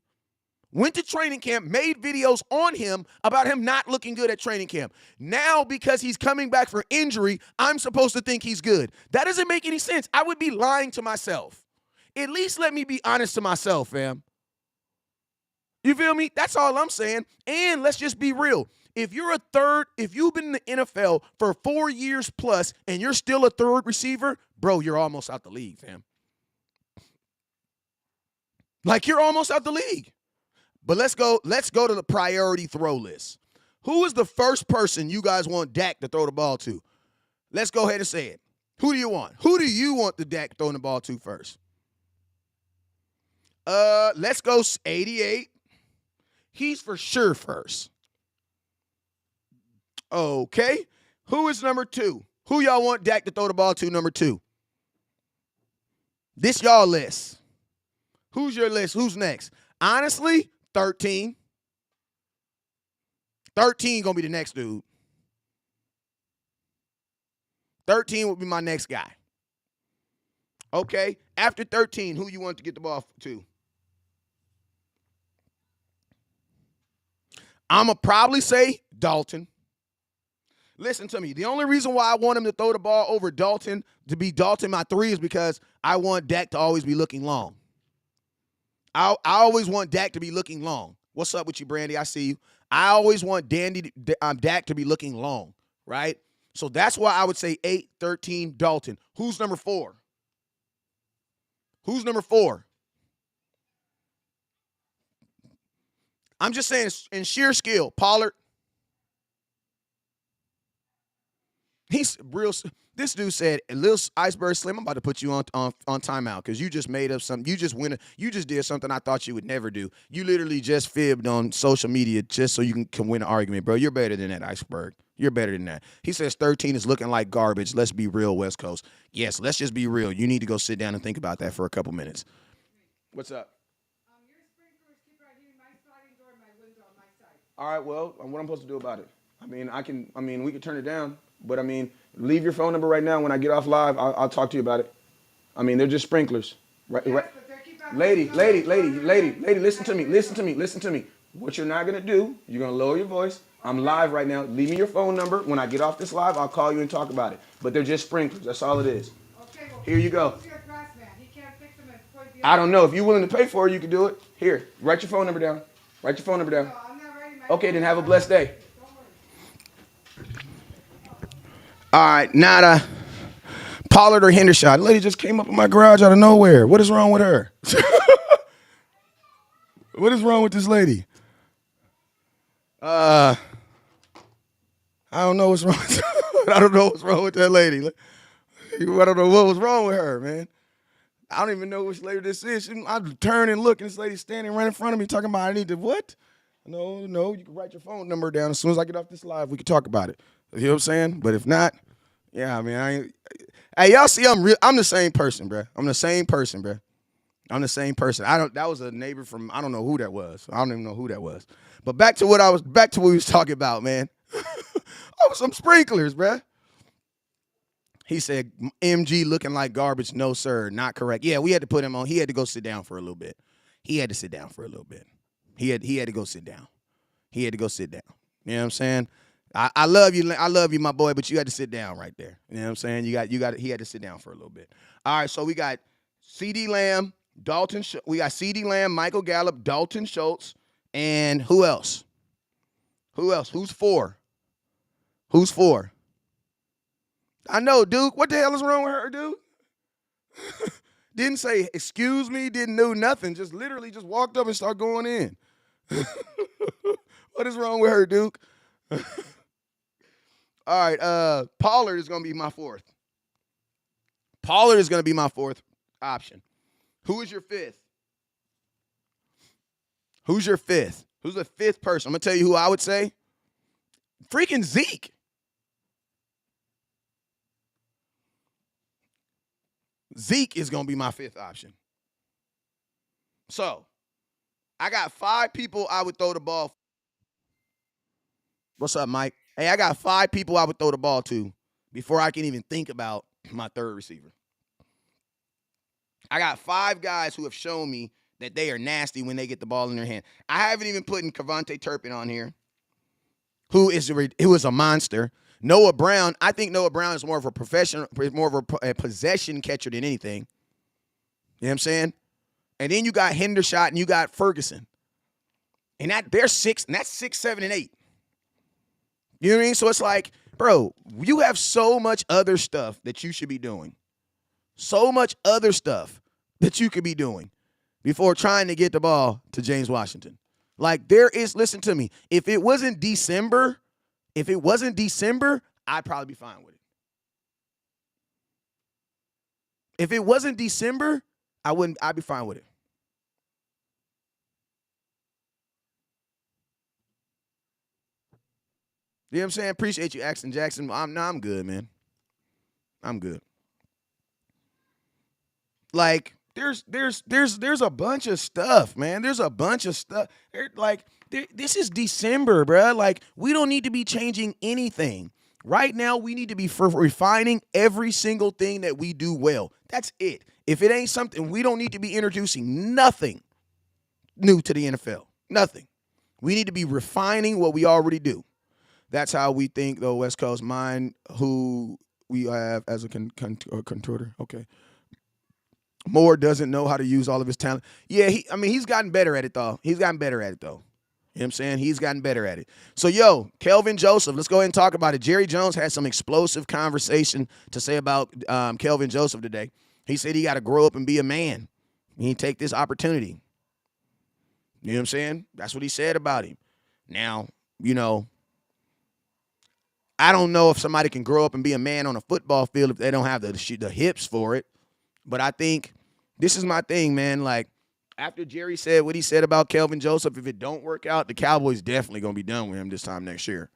Went to training camp, made videos on him about him not looking good at training camp. Now, because he's coming back for injury, I'm supposed to think he's good. That doesn't make any sense. I would be lying to myself. At least let me be honest to myself, fam. You feel me? That's all I'm saying. And let's just be real. If you've been in the NFL for 4 years plus and you're still a third receiver, bro, you're almost out the league, fam. Like you're almost out the league. But let's go to the priority throw list. Who is the first person you guys want Dak to throw the ball to? Let's go ahead and say it. Who do you want? Who do you want the Dak throwing the ball to first? Let's go 88. He's for sure first. Okay. Who is number 2? Who y'all want Dak to throw the ball to number 2? This y'all list. Who's your list? Who's next? Honestly, 13. 13 gonna be the next dude. 13 will be my next guy. Okay. After 13, who you want to get the ball to? I'm going to probably say Dalton. Listen to me. The only reason why I want him to throw the ball over Dalton, to be Dalton my 3, is because I want Dak to always be looking long. I always want Dak to be looking long. What's up with you, Brandy? I see you. I always want Dak to be looking long, right? So that's why I would say 8, 13, Dalton. Who's number 4? Who's number 4? I'm just saying in sheer skill, Pollard. He's real. This dude said, "Lil Iceberg Slim, I'm about to put you on timeout because you just made up something. You just did something I thought you would never do. You literally just fibbed on social media just so you can win an argument, bro. You're better than that, Iceberg. You're better than that." He says 13 is looking like garbage. Let's be real, West Coast. Yes, let's just be real. You need to go sit down and think about that for a couple minutes. What's up? Your sprinklers keep right here in my sliding door, my window on my side. All right, well, what I'm supposed to do about it? We can turn it down. But, leave your phone number right now. When I get off live, I'll talk to you about it. They're just sprinklers. Right, yes, right. Lady, listen to me. What you're not going to do, you're going to lower your voice. I'm live right now. Leave me your phone number. When I get off this live, I'll call you and talk about it. But they're just sprinklers. That's all it is. Okay, well, here you go. He can't fix them and I don't know. If you're willing to pay for it, you can do it. Here, write your phone number down. No, I'm not writing my okay, then have a blessed day. All right, Nada, Pollard or Hendershot. The lady just came up in my garage out of nowhere. What is wrong with her? What is wrong with this lady? I don't know what's wrong. I don't know what's wrong with that lady. I don't know what was wrong with her, man. I don't even know which lady this is. I turn and look, and this lady's standing right in front of me talking about I need to what? No, you can write your phone number down. As soon as I get off this live, we can talk about it. You know what I'm saying? But if not, yeah, hey, y'all see I'm the same person, bro. I'm the same person. That was a neighbor from, I don't know who that was. I don't even know who that was. But back to what we was talking about, man. Oh, some sprinklers, bro. He said, MG looking like garbage. No, sir, not correct. Yeah, we had to put him on. He had to go sit down for a little bit. He had to sit down. He had to go sit down. You know what I'm saying? I love you, my boy, but you had to sit down right there. You know what I'm saying? He had to sit down for a little bit. All right, so we got CeeDee Lamb, Michael Gallup, Dalton Schultz, and who else? Who's 4? I know, Duke. What the hell is wrong with her, dude? Didn't say excuse me, didn't do nothing. Just literally just walked up and started going in. What is wrong with her, Duke? All right, Pollard is going to be my 4th. Pollard is going to be my fourth option. Who is your fifth? Who's your fifth? Who's the fifth person? I'm going to tell you who I would say. Freaking Zeke. Zeke is going to be my fifth option. So, I got 5 people I would throw the ball. What's up, Mike? Hey, I got 5 people I would throw the ball to before I can even think about my third receiver. I got 5 guys who have shown me that they are nasty when they get the ball in their hand. I haven't even put Kevontae Turpin on here, who is a monster. Noah Brown, I think Noah Brown is more of a professional, more of a possession catcher than anything. You know what I'm saying? And then you got Hendershot and you got Ferguson. And they're 6, and that's 6, 7, and 8. You know what I mean? So it's like, bro, you have so much other stuff that you should be doing. So much other stuff that you could be doing before trying to get the ball to James Washington. Like, listen to me. If it wasn't December, I'd probably be fine with it. If it wasn't December, I'd be fine with it. You know what I'm saying? Appreciate you, Axton Jackson. I'm good, man. I'm good. Like, there's a bunch of stuff, man. There's a bunch of stuff. This is December, bro. Like, we don't need to be changing anything. Right now, we need to be refining every single thing that we do well. That's it. If it ain't something, we don't need to be introducing nothing new to the NFL. Nothing. We need to be refining what we already do. That's how we think, though, West Coast. Mine, who we have as a contorter. Okay. Moore doesn't know how to use all of his talent. Yeah, he's gotten better at it, though. You know what I'm saying? He's gotten better at it. So, Kelvin Joseph, let's go ahead and talk about it. Jerry Jones had some explosive conversation to say about Kelvin Joseph today. He said he got to grow up and be a man. He take this opportunity. You know what I'm saying? That's what he said about him. Now, I don't know if somebody can grow up and be a man on a football field if they don't have the hips for it. But I think this is my thing, man. Like, after Jerry said what he said about Kelvin Joseph, if it don't work out, the Cowboys definitely going to be done with him this time next year.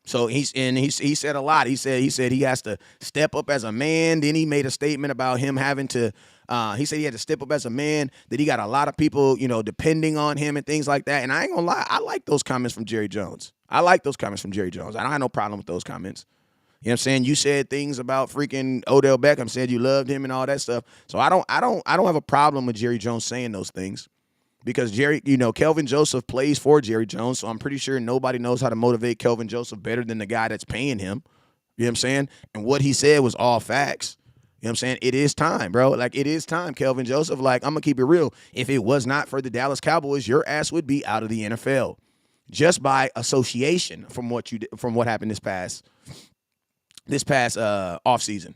So he said a lot. He said he has to step up as a man. Then he made a statement about him having to he said he had to step up as a man, that he got a lot of people, depending on him and things like that. And I ain't going to lie, I like those comments from Jerry Jones. I don't have no problem with those comments. You know what I'm saying? You said things about freaking Odell Beckham, said you loved him and all that stuff. So I don't have a problem with Jerry Jones saying those things, because Kelvin Joseph plays for Jerry Jones, so I'm pretty sure nobody knows how to motivate Kelvin Joseph better than the guy that's paying him. You know what I'm saying? And what he said was all facts. You know what I'm saying? It is time, bro. Like, it is time, Kelvin Joseph. Like, I'm going to keep it real. If it was not for the Dallas Cowboys, your ass would be out of the NFL. Just by association from what happened this past offseason.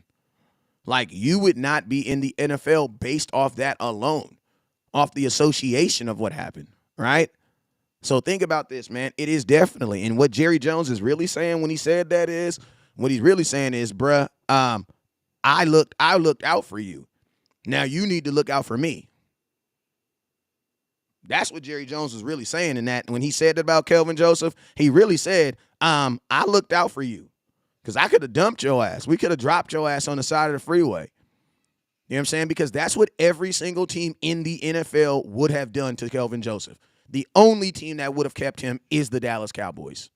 Like, you would not be in the NFL based off that alone, off the association of what happened, right? So think about this, man. It is definitely, and what Jerry Jones is really saying when he said that is, what he's really saying is, bruh, I looked out for you. Now you need to look out for me. That's what Jerry Jones was really saying in that. When he said that about Kelvin Joseph, he really said, I looked out for you. Because I could have dumped your ass. We could have dropped your ass on the side of the freeway. You know what I'm saying? Because that's what every single team in the NFL would have done to Kelvin Joseph. The only team that would have kept him is the Dallas Cowboys.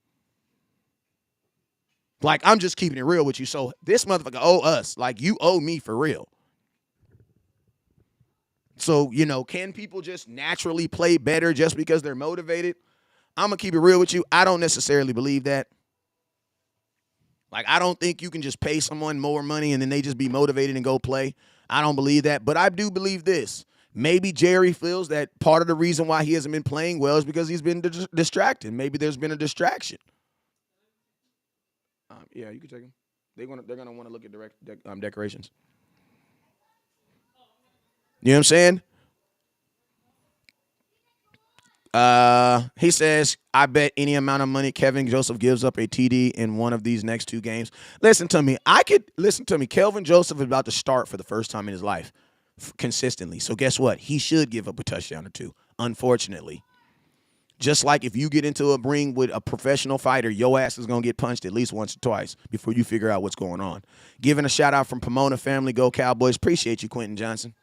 Like, I'm just keeping it real with you. So this motherfucker owe us. Like, you owe me for real. So, can people just naturally play better just because they're motivated? I'm going to keep it real with you. I don't necessarily believe that. Like, I don't think you can just pay someone more money and then they just be motivated and go play. I don't believe that. But I do believe this. Maybe Jerry feels that part of the reason why he hasn't been playing well is because he's been distracted. Maybe there's been a distraction. Yeah, you can take them. They're gonna want to look at decorations. You know what I'm saying? He says, I bet any amount of money Kevin Joseph gives up a TD in one of these next two games. Listen to me. Listen to me. Kelvin Joseph is about to start for the first time in his life consistently. So guess what? He should give up a touchdown or two, unfortunately. Just like if you get into a ring with a professional fighter, your ass is going to get punched at least once or twice before you figure out what's going on. Giving a shout out from Pomona family. Go Cowboys. Appreciate you, Quentin Johnson.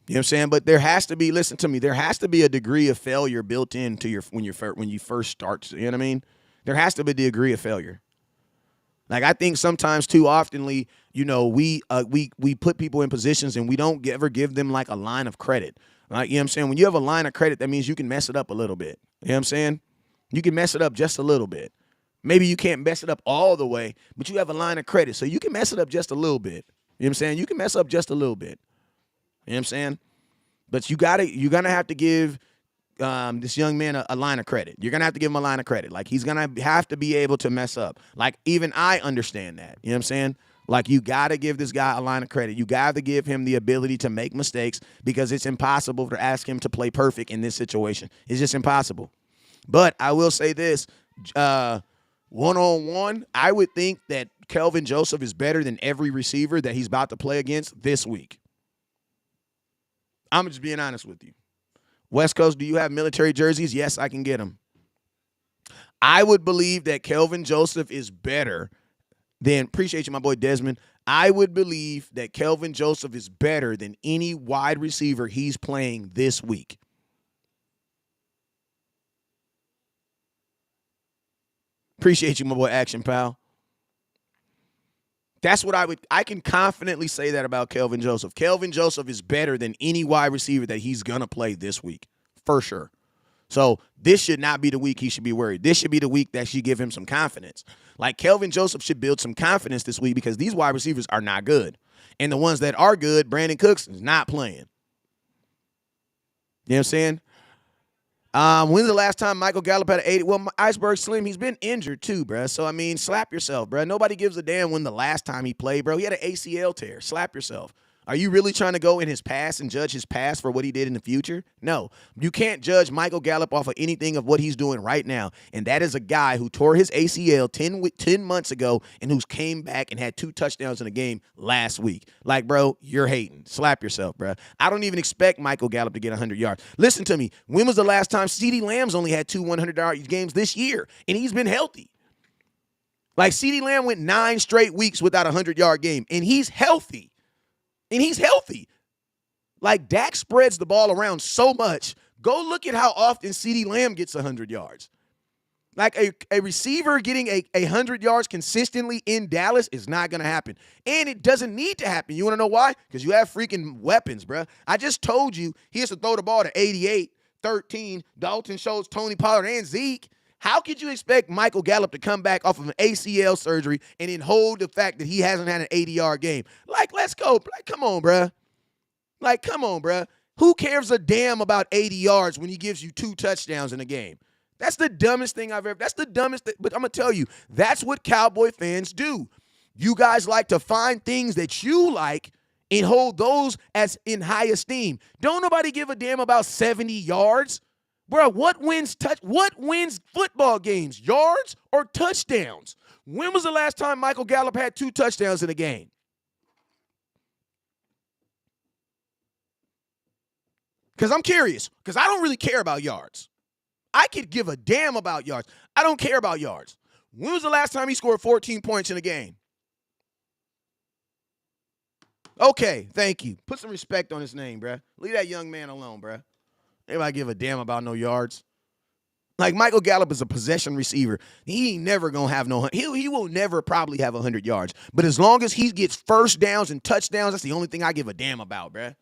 You know what I'm saying? But there has to be, listen to me, there has to be a degree of failure built into your when you first start. You know what I mean? There has to be a degree of failure. Like I think sometimes too oftenly, we put people in positions and we don't ever give them like a line of credit. Like, you know what I'm saying? When you have a line of credit, that means you can mess it up a little bit. You know what I'm saying? You can mess it up just a little bit. Maybe you can't mess it up all the way, but you have a line of credit, so you can mess it up just a little bit. You know what I'm saying? You can mess up just a little bit. You know what I'm saying? But you're gonna have to give this young man a line of credit. You're gonna have to give him a line of credit. Like he's gonna have to be able to mess up. Like even I understand that. You know what I'm saying? Like you gotta give this guy a line of credit. You gotta give him the ability to make mistakes because it's impossible to ask him to play perfect in this situation. It's just impossible. But I will say this, one-on-one, I would think that Kelvin Joseph is better than every receiver that he's about to play against this week. I'm just being honest with you. West Coast, do you have military jerseys? Yes, I can get them. I would believe that Kelvin Joseph is better than, appreciate you, my boy Desmond. I would believe that Kelvin Joseph is better than any wide receiver he's playing this week. Appreciate you, my boy Action Pal. That's what I can confidently say that about Kelvin Joseph. Kelvin Joseph is better than any wide receiver that he's going to play this week, for sure. So this should not be the week he should be worried. This should be the week that should give him some confidence. Like Kelvin Joseph should build some confidence this week because these wide receivers are not good. And the ones that are good, Brandon Cooks is not playing. You know what I'm saying? When's the last time Michael Gallup had an 80? Well, Iceberg Slim, he's been injured too, bro. So, I mean, slap yourself, bro. Nobody gives a damn when the last time he played, bro. He had an ACL tear. Slap yourself. Are you really trying to go in his past and judge his past for what he did in the future? No. You can't judge Michael Gallup off of anything of what he's doing right now. And that is a guy who tore his ACL 10 months ago and who's came back and had 2 touchdowns in a game last week. Like, bro, you're hating. Slap yourself, bro. I don't even expect Michael Gallup to get 100 yards. Listen to me. When was the last time CeeDee Lamb's only had 2 100-yard games this year? And he's been healthy. Like, CeeDee Lamb went 9 straight weeks without a 100-yard game. And he's healthy. Like, Dak spreads the ball around so much. Go look at how often CeeDee Lamb gets 100 yards. Like, a receiver getting a 100 yards consistently in Dallas is not going to happen. And it doesn't need to happen. You want to know why? Because you have freaking weapons, bro. I just told you he has to throw the ball to 88, 13, Dalton Schultz, Tony Pollard, and Zeke. How could you expect Michael Gallup to come back off of an ACL surgery and then hold the fact that he hasn't had an 80-yard game? Like, let's go. Like, come on, bruh. Like, come on, bruh. Who cares a damn about 80 yards when he gives you 2 touchdowns in a game? That's the dumbest thing I've ever – that's the dumbest thing. But I'm going to tell you, that's what Cowboy fans do. You guys like to find things that you like and hold those as in high esteem. Don't nobody give a damn about 70 yards. Bro, what wins football games? Yards or touchdowns? When was the last time Michael Gallup had 2 touchdowns in a game? Because I'm curious. Because I don't really care about yards. I could give a damn about yards. I don't care about yards. When was the last time he scored 14 points in a game? Okay, thank you. Put some respect on his name, bruh. Leave that young man alone, bruh. Anybody give a damn about no yards? Like, Michael Gallup is a possession receiver. He ain't never going to have no – he will never probably have 100 yards. But as long as he gets first downs and touchdowns, that's the only thing I give a damn about, bruh.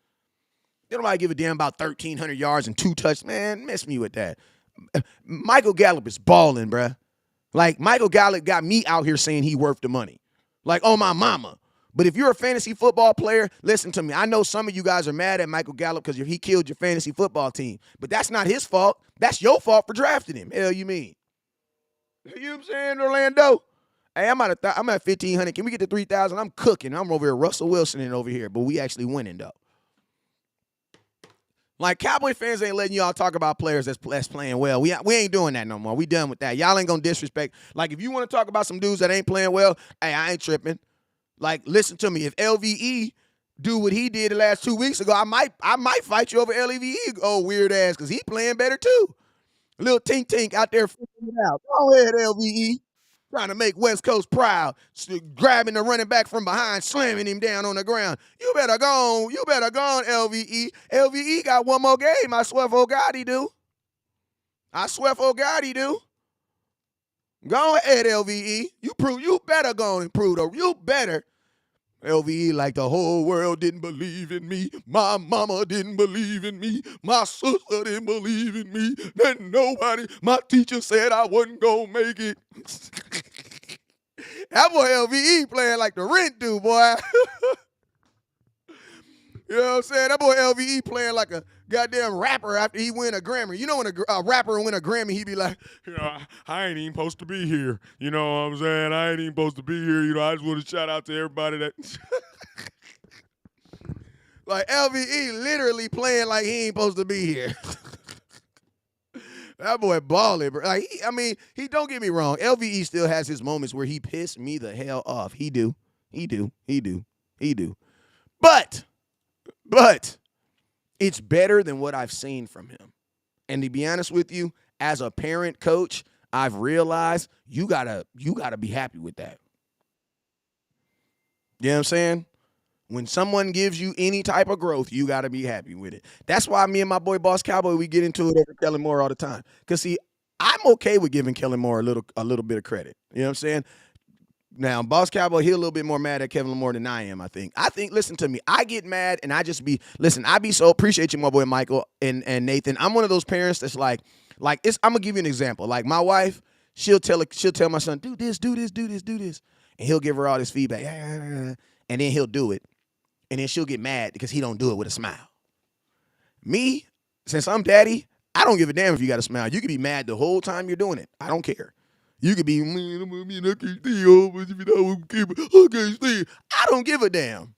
Don't nobody give a damn about 1,300 yards and 2 touchdowns. Man, mess me with that. Michael Gallup is balling, bruh. Like, Michael Gallup got me out here saying he worth the money. Like, oh, my mama. But if you're a fantasy football player, listen to me. I know some of you guys are mad at Michael Gallup because he killed your fantasy football team. But that's not his fault. That's your fault for drafting him. Hell you mean? You know what I'm saying, Orlando? Hey, I'm at 1,500. Can we get to 3,000? I'm cooking. I'm over here Russell Wilson over here. But we actually winning, though. Like Cowboy fans ain't letting y'all talk about players that's playing well. We ain't doing that no more. We done with that. Y'all ain't gonna disrespect. Like if you want to talk about some dudes that ain't playing well, hey, I ain't tripping. Like listen to me. If LVE do what he did the last 2 weeks ago, I might fight you over LVE. Oh weird ass, because he playing better too. Little tink tink out there figuring it out. Go ahead, LVE. Trying to make West Coast proud, grabbing the running back from behind, slamming him down on the ground. You better go on. You better go on, LVE. LVE got one more game. I swear for God he do. I swear for God he do. Go ahead, LVE. You better go on and prove though. You better. LVE like the whole world didn't believe in me. My mama didn't believe in me. My sister didn't believe in me. Then nobody, my teacher said I wasn't gonna make it. That boy LVE playing like the rent do, boy. You know what I'm saying? That boy LVE playing like a goddamn rapper after he win a Grammy. You know when a rapper win a Grammy, he be like, I ain't even supposed to be here. You know what I'm saying? I ain't even supposed to be here. You know, I just want to shout out to everybody that. Like LVE literally playing like he ain't supposed to be here. That boy balling, bro. Like he don't get me wrong. LVE still has his moments where he pissed me the hell off. He do. But it's better than what I've seen from him. And to be honest with you, as a parent coach, I've realized you gotta be happy with that. You know what I'm saying? When someone gives you any type of growth, you got to be happy with it. That's why me and my boy Boss Cowboy, we get into it over Kellen Moore all the time. Because, see, I'm okay with giving Kellen Moore a little bit of credit. You know what I'm saying? Now, Boss Cowboy, he a little bit more mad at Kevin Moore than I am, I think. Listen to me, I get mad and I be so appreciate you, my boy Michael and Nathan. I'm one of those parents that's I'm going to give you an example. Like my wife, she'll tell my son, do this. And he'll give her all this feedback. And then he'll do it. And then she'll get mad because he don't do it with a smile. Me, since I'm daddy, I don't give a damn if you got a smile. You can be mad the whole time you're doing it. I don't care. You could be, I can't see. I don't give a damn.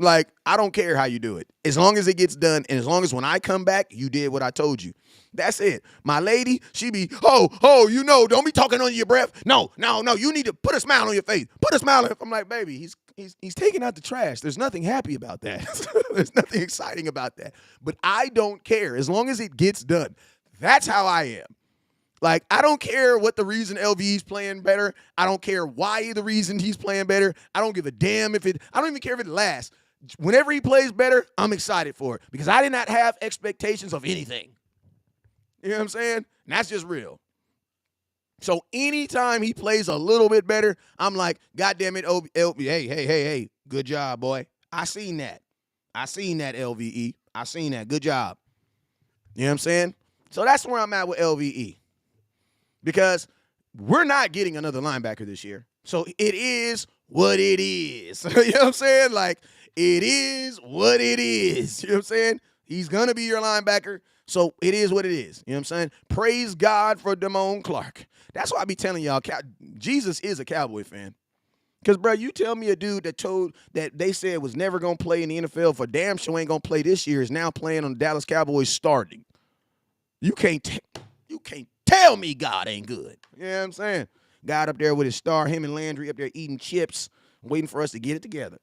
Like, I don't care how you do it. As long as it gets done, and as long as when I come back, you did what I told you. That's it. My lady, she be, don't be talking under your breath. No, you need to put a smile on your face. Put a smile on your face. I'm like, baby, he's taking out the trash. There's nothing happy about that. There's nothing exciting about that. But I don't care. As long as it gets done. That's how I am. Like, I don't care what the reason LVE's playing better. I don't care why the reason he's playing better. I don't give a damn I don't even care if it lasts. Whenever he plays better, I'm excited for it because I did not have expectations of anything. You know what I'm saying? And that's just real. So anytime he plays a little bit better, I'm like, God damn it, hey, good job, boy. I seen that, LVE. I seen that. Good job. You know what I'm saying? So that's where I'm at with LVE. Because we're not getting another linebacker this year. So it is what it is. You know what I'm saying? Like, it is what it is. You know what I'm saying? He's going to be your linebacker. So it is what it is. You know what I'm saying? Praise God for Damone Clark. That's why I be telling y'all, Jesus is a Cowboy fan. Because, bro, you tell me a dude that they said was never going to play in the NFL for damn sure ain't going to play this year is now playing on the Dallas Cowboys starting. You can't tell me God ain't good. You know what I'm saying? God up there with his star, him and Landry up there eating chips, waiting for us to get it together.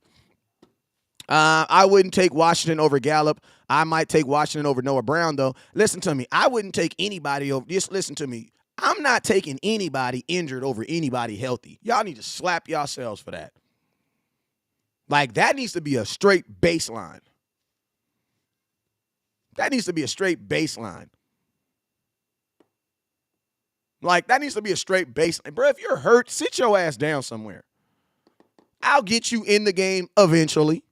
I wouldn't take Washington over Gallup. I might take Washington over Noah Brown, though. Listen to me. I wouldn't take anybody over. Just listen to me. I'm not taking anybody injured over anybody healthy. Y'all need to slap yourselves for that. Like, that needs to be a straight baseline. That needs to be a straight baseline. Like, that needs to be a straight baseline. Bro, if you're hurt, sit your ass down somewhere. I'll get you in the game eventually.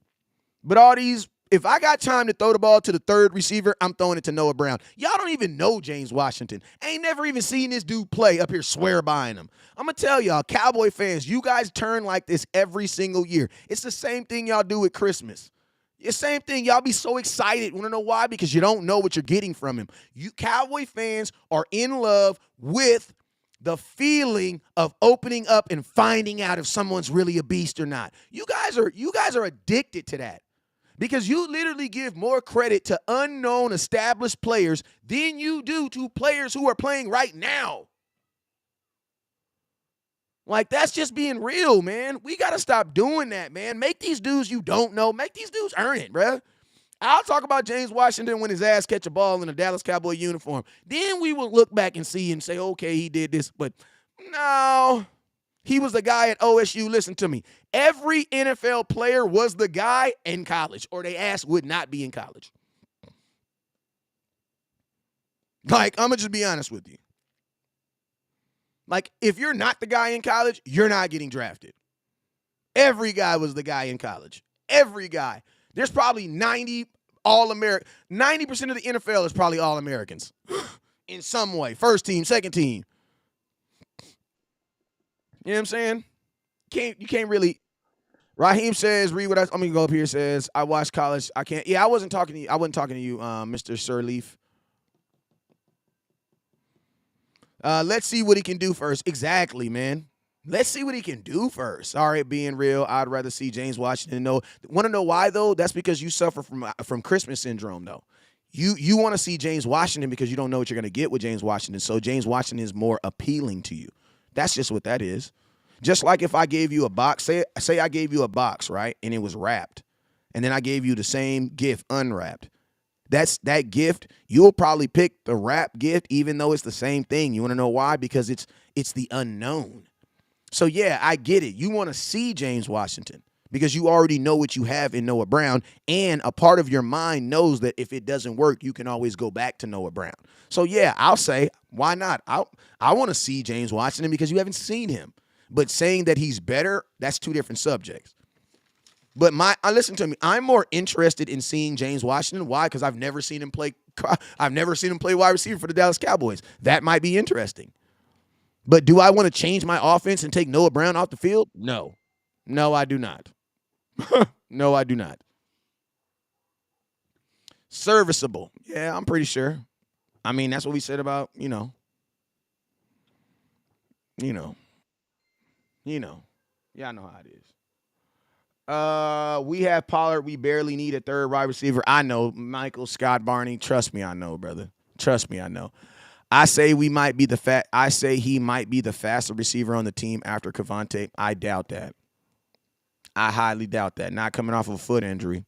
But all these, if I got time to throw the ball to the third receiver, I'm throwing it to Noah Brown. Y'all don't even know James Washington. Ain't never even seen this dude play up here swear by him. I'm going to tell y'all, Cowboy fans, you guys turn like this every single year. It's the same thing y'all do at Christmas. The same thing. Y'all be so excited. Want to know why? Because you don't know what you're getting from him. You Cowboy fans are in love with the feeling of opening up and finding out if someone's really a beast or not. You guys are addicted to that. Because you literally give more credit to unknown established players than you do to players who are playing right now. Like, that's just being real, man. We got to stop doing that, man. Make these dudes you don't know, make these dudes earn it, bruh. I'll talk about James Washington when his ass catch a ball in a Dallas Cowboy uniform. Then we will look back and see and say, okay, he did this. But no, he was the guy at OSU. Listen to me. Every NFL player was the guy in college, or they ass would not be in college. Like, I'm going to just be honest with you. Like, if you're not the guy in college, you're not getting drafted. Every guy was the guy in college. Every guy. There's probably 90 All-American. 90% of the NFL is probably All-Americans in some way. First team, second team. You know what I'm saying? You can't really. Raheem says, read what I'm going to go up here. Says, I watched college. I can't. Yeah, I wasn't talking to you. Mr. Sirleaf. Let's see what he can do first. Exactly, man. Let's see what he can do first. All right, being real, I'd rather see James Washington. Want to know why, though? That's because you suffer from Christmas syndrome, though. You want to see James Washington because you don't know what you're going to get with James Washington. So James Washington is more appealing to you. That's just what that is. Just like if I gave you a box, say I gave you a box, right, and it was wrapped, and then I gave you the same gift unwrapped. That gift, you'll probably pick the wrap gift even though it's the same thing. You want to know why? Because it's the unknown. So, yeah, I get it. You want to see James Washington because you already know what you have in Noah Brown, and a part of your mind knows that if it doesn't work, you can always go back to Noah Brown. So, yeah, I'll say, why not? I want to see James Washington because you haven't seen him. But saying that he's better, that's two different subjects. But listen to me. I'm more interested in seeing James Washington. Why? Because I've never seen him play. I've never seen him play wide receiver for the Dallas Cowboys. That might be interesting. But do I want to change my offense and take Noah Brown off the field? No. No, I do not. No, I do not. Serviceable. Yeah, I'm pretty sure. I mean, that's what we said about, Y'all know how it is. We have Pollard. We barely need a third wide receiver. I know. Michael Scott Barney. Trust me, I know, brother. Trust me, I know. I say he might be the faster receiver on the team after Cavante. I doubt that. I highly doubt that. Not coming off of a foot injury.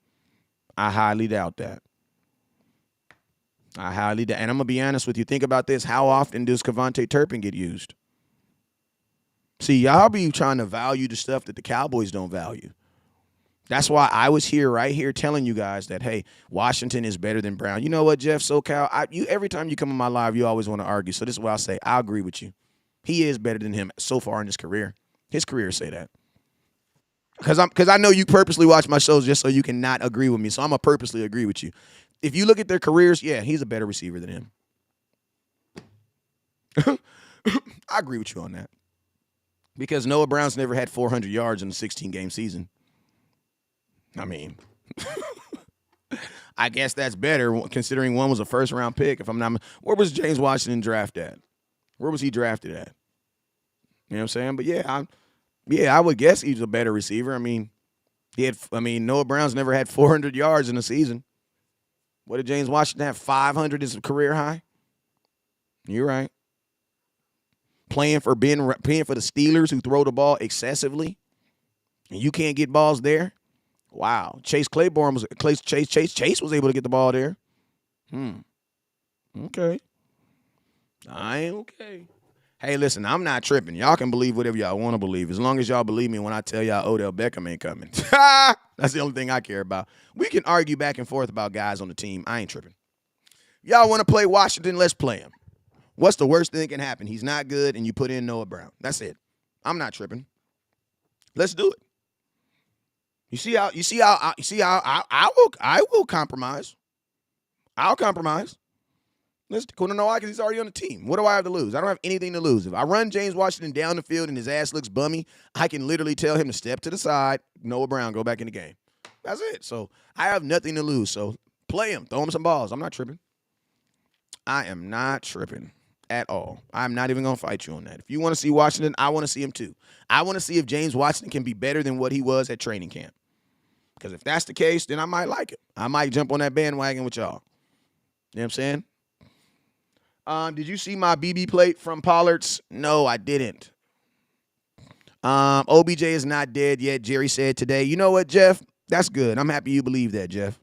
I highly doubt that. And I'm gonna be honest with you. Think about this. How often does Cavante Turpin get used? See, y'all be trying to value the stuff that the Cowboys don't value. That's why I was right here telling you guys that, hey, Washington is better than Brown. You know what, Jeff SoCal? Every time you come on my live, you always want to argue. So this is why I say I agree with you. He is better than him so far in his career. His career say that. Because I know you purposely watch my shows just so you can not agree with me. So I'm going to purposely agree with you. If you look at their careers, yeah, he's a better receiver than him. I agree with you on that. Because Noah Brown's never had 400 yards in a 16-game season. I mean, I guess that's better considering one was a first-round pick. If I'm not, where was James Washington drafted at? Where was he drafted at? You know what I'm saying? But yeah, I would guess he's a better receiver. I mean, Noah Brown's never had 400 yards in a season. What did James Washington have? 500 as a career high? You're right. Playing for the Steelers who throw the ball excessively, and you can't get balls there. Wow, Chase was able to get the ball there. Okay, I ain't okay. Hey, listen, I'm not tripping. Y'all can believe whatever y'all want to believe, as long as y'all believe me when I tell y'all Odell Beckham ain't coming. That's the only thing I care about. We can argue back and forth about guys on the team. I ain't tripping. Y'all want to play Washington? Let's play him. What's the worst thing that can happen? He's not good, and you put in Noah Brown. That's it. I'm not tripping. Let's do it. You see how I will compromise. I'll compromise. Let's go to know because he's already on the team. What do I have to lose? I don't have anything to lose. If I run James Washington down the field and his ass looks bummy, I can literally tell him to step to the side. Noah Brown, go back in the game. That's it. So I have nothing to lose. So play him. Throw him some balls. I'm not tripping. I am not tripping at all. I'm not even going to fight you on that. If you want to see Washington, I want to see him too. I want to see if James Washington can be better than what he was at training camp. Because if that's the case, then I might like it. I might jump on that bandwagon with y'all. You know what I'm saying? Did you see my BB plate from Pollard's? No, I didn't. OBJ is not dead yet, Jerry said today. You know what, Jeff? That's good. I'm happy you believe that, Jeff.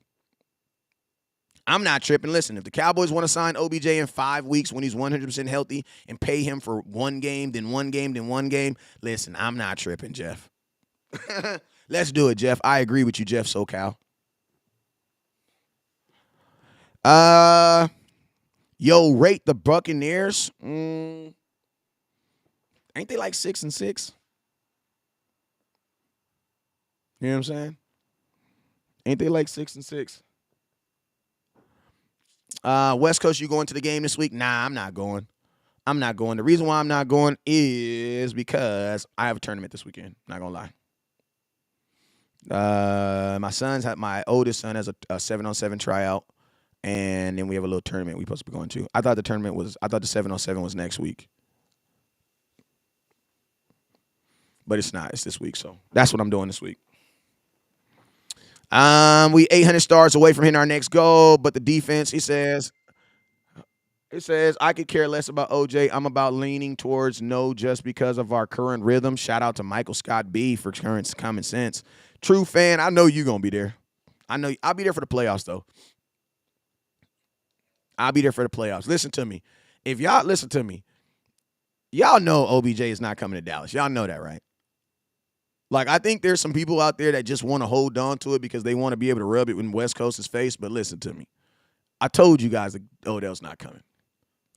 I'm not tripping. Listen, if the Cowboys want to sign OBJ in 5 weeks when he's 100% healthy and pay him for one game, then one game, then one game, listen, I'm not tripping, Jeff. Let's do it, Jeff. I agree with you, Jeff SoCal. Yo, rate the Buccaneers. Ain't they like 6-6? You know what I'm saying? Ain't they like 6-6? West Coast, you going to the game this week? Nah, I'm not going. I'm not going. The reason why I'm not going is because I have a tournament this weekend. Not gonna lie. My oldest son has a 7-on-7 tryout, and then we have a little tournament we're supposed to be going to. I thought the 7-on-7 was next week, but it's not. It's this week, so that's what I'm doing this week. We 800 stars away from hitting our next goal, but the defense, it says, I could care less about OJ. I'm about leaning towards no just because of our current rhythm. Shout out to Michael Scott B for current common sense. True fan, I know you're going to be there. I know I'll be there for the playoffs, though. I'll be there for the playoffs. Listen to me. If y'all listen to me, y'all know OBJ is not coming to Dallas. Y'all know that, right? Like, I think there's some people out there that just want to hold on to it because they want to be able to rub it in West Coast's face. But listen to me. I told you guys that Odell's not coming.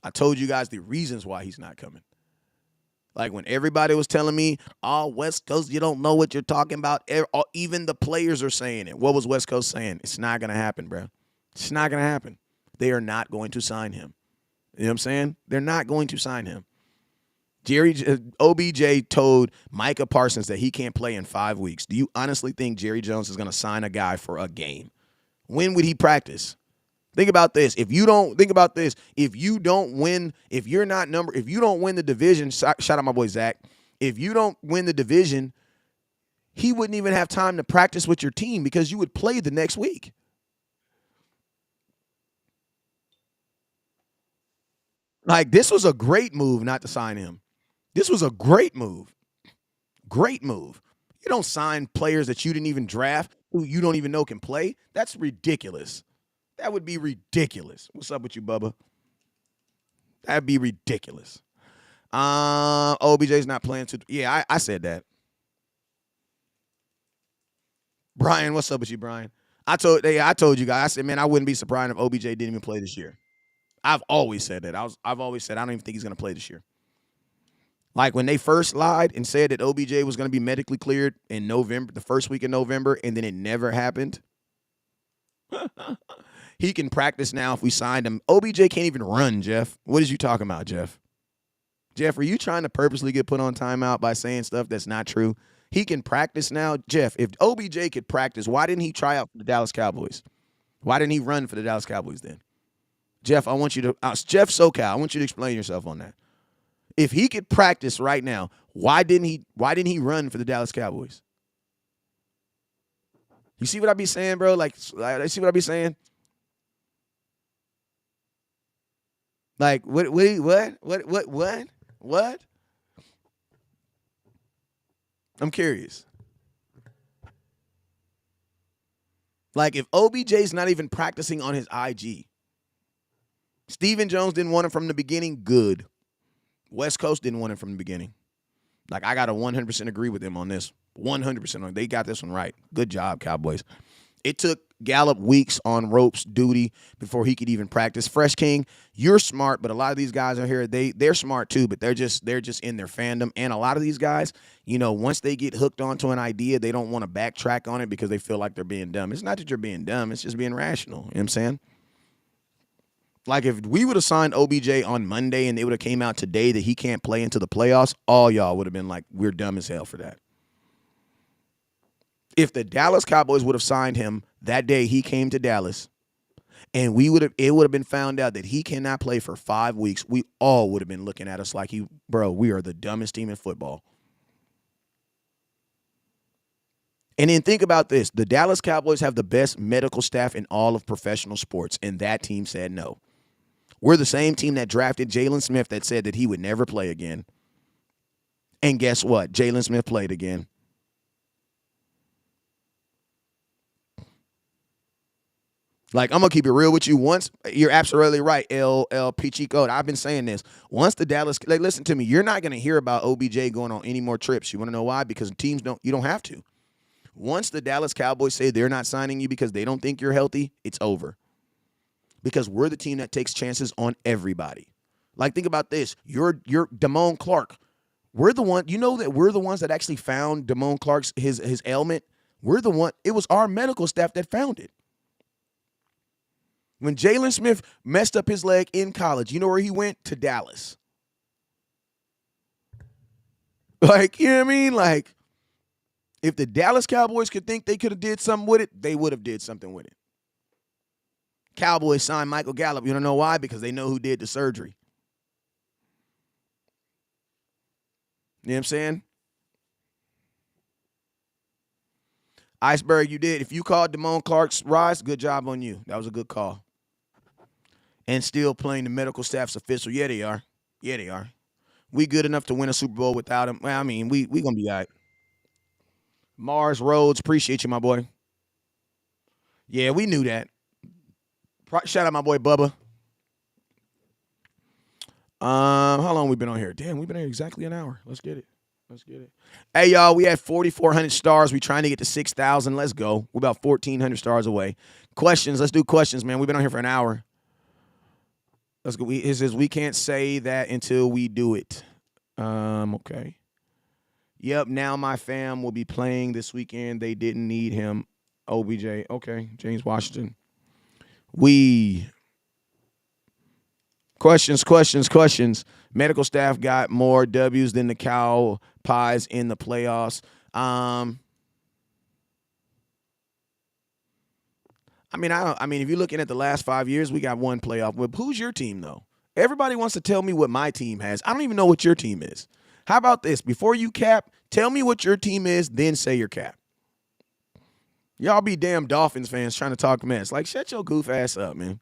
I told you guys the reasons why he's not coming. Like, when everybody was telling me, oh, West Coast, you don't know what you're talking about. Even the players are saying it. What was West Coast saying? It's not going to happen, bro. It's not going to happen. They are not going to sign him. You know what I'm saying? They're not going to sign him. OBJ told Micah Parsons that he can't play in 5 weeks. Do you honestly think Jerry Jones is going to sign a guy for a game? When would he practice? Think about this. If you don't win the division, shout out my boy Zach. If you don't win the division, he wouldn't even have time to practice with your team because you would play the next week. Like, this was a great move not to sign him. This was a great move. Great move. You don't sign players that you didn't even draft, who you don't even know can play. That's ridiculous. That would be ridiculous. What's up with you, Bubba? That'd be ridiculous. OBJ's not playing. Yeah, I said that. Brian, what's up with you, Brian? I told you guys. I said, man, I wouldn't be surprised if OBJ didn't even play this year. I've always said that. I've always said I don't even think he's going to play this year. Like, when they first lied and said that OBJ was going to be medically cleared in November, the first week of November, and then it never happened. He can practice now if we signed him. OBJ can't even run, Jeff. What is you talking about, Jeff? Jeff, are you trying to purposely get put on timeout by saying stuff that's not true? He can practice now. Jeff, if OBJ could practice, why didn't he try out for the Dallas Cowboys? Why didn't he run for the Dallas Cowboys then? Jeff, Jeff SoCal, I want you to explain yourself on that. If he could practice right now, why didn't he run for the Dallas Cowboys? You see what I be saying, bro? Like, you see what I be saying? Like, what? I'm curious. Like, if OBJ's not even practicing on his IG, Stephen Jones didn't want him from the beginning, good. West Coast didn't want him from the beginning. Like, I got to 100% agree with them on this. 100%. They got this one right. Good job, Cowboys. It took Gallup weeks on ropes duty before he could even practice. Fresh King, you're smart, but a lot of these guys out here, they're smart too, but they're just in their fandom. And a lot of these guys, once they get hooked onto an idea, they don't want to backtrack on it because they feel like they're being dumb. It's not that you're being dumb. It's just being rational. You know what I'm saying? Like, if we would have signed OBJ on Monday and they would have came out today that he can't play into the playoffs, all y'all would have been like, we're dumb as hell for that. If the Dallas Cowboys would have signed him that day he came to Dallas, and it would have been found out that he cannot play for 5 weeks, we all would have been looking at us like, we are the dumbest team in football. And then think about this. The Dallas Cowboys have the best medical staff in all of professional sports, and that team said no. We're the same team that drafted Jalen Smith that said that he would never play again. And guess what? Jalen Smith played again. Like, I'm going to keep it real with you. Once, you're absolutely right, LLP Code. I've been saying this. Once the Dallas, like, listen to me, you're not going to hear about OBJ going on any more trips. You want to know why? Because teams you don't have to. Once the Dallas Cowboys say they're not signing you because they don't think you're healthy, it's over. Because we're the team that takes chances on everybody. Like, think about this. You're Damone Clark. We're the one, you know that we're the ones that actually found Damone Clark's his ailment. We're the one, it was our medical staff that found it. When Jalen Smith messed up his leg in college, you know where he went? To Dallas. Like, you know what I mean? Like, if the Dallas Cowboys could think they could have did something with it, they would have did something with it. Cowboys signed Michael Gallup. You don't know why? Because they know who did the surgery. You know what I'm saying? Iceberg, you did. If you called Damone Clark's rise, good job on you. That was a good call. And still playing the medical staff's official. Yeah, they are. Yeah, they are. We good enough to win a Super Bowl without him. Well, I mean, we going to be all right. Mars Rhodes, appreciate you, my boy. Yeah, we knew that. Shout out my boy Bubba. How long we been on here? Damn, we've been here exactly an hour. Let's get it. Hey, y'all, we had 4,400 stars. We trying to get to 6,000. Let's go. We're about 1,400 stars away. Questions. Let's do questions, man. We've been on here for an hour. Let's go. It says we can't say that until we do it. Okay. Yep, now my fam will be playing this weekend. They didn't need him. OBJ. Okay, James Washington. Questions. Medical staff got more W's than the Cowboys in the playoffs. I mean, if you're looking at the last 5 years, we got one playoff. But who's your team, though? Everybody wants to tell me what my team has. I don't even know what your team is. How about this? Before you cap, tell me what your team is, then say your cap. Y'all be damn Dolphins fans trying to talk mess. Like, shut your goof ass up, man.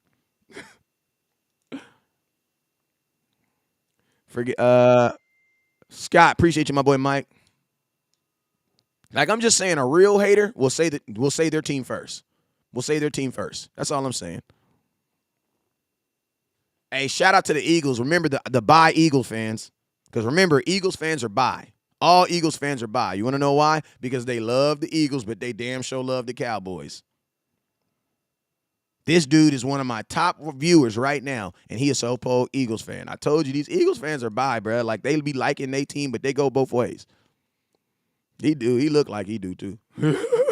Scott, appreciate you, my boy Mike. Like, I'm just saying, a real hater will say their team first. We'll say their team first. That's all I'm saying. Hey, shout out to the Eagles. Remember the bye Eagle fans. Because remember, Eagles fans are bye. All Eagles fans are bye. You want to know why? Because they love the Eagles, but they damn sure love the Cowboys. This dude is one of my top viewers right now, and he is so Eagles fan. I told you, these Eagles fans are bye, bro. Like, they be liking their team, but they go both ways. He do. He look like he do, too.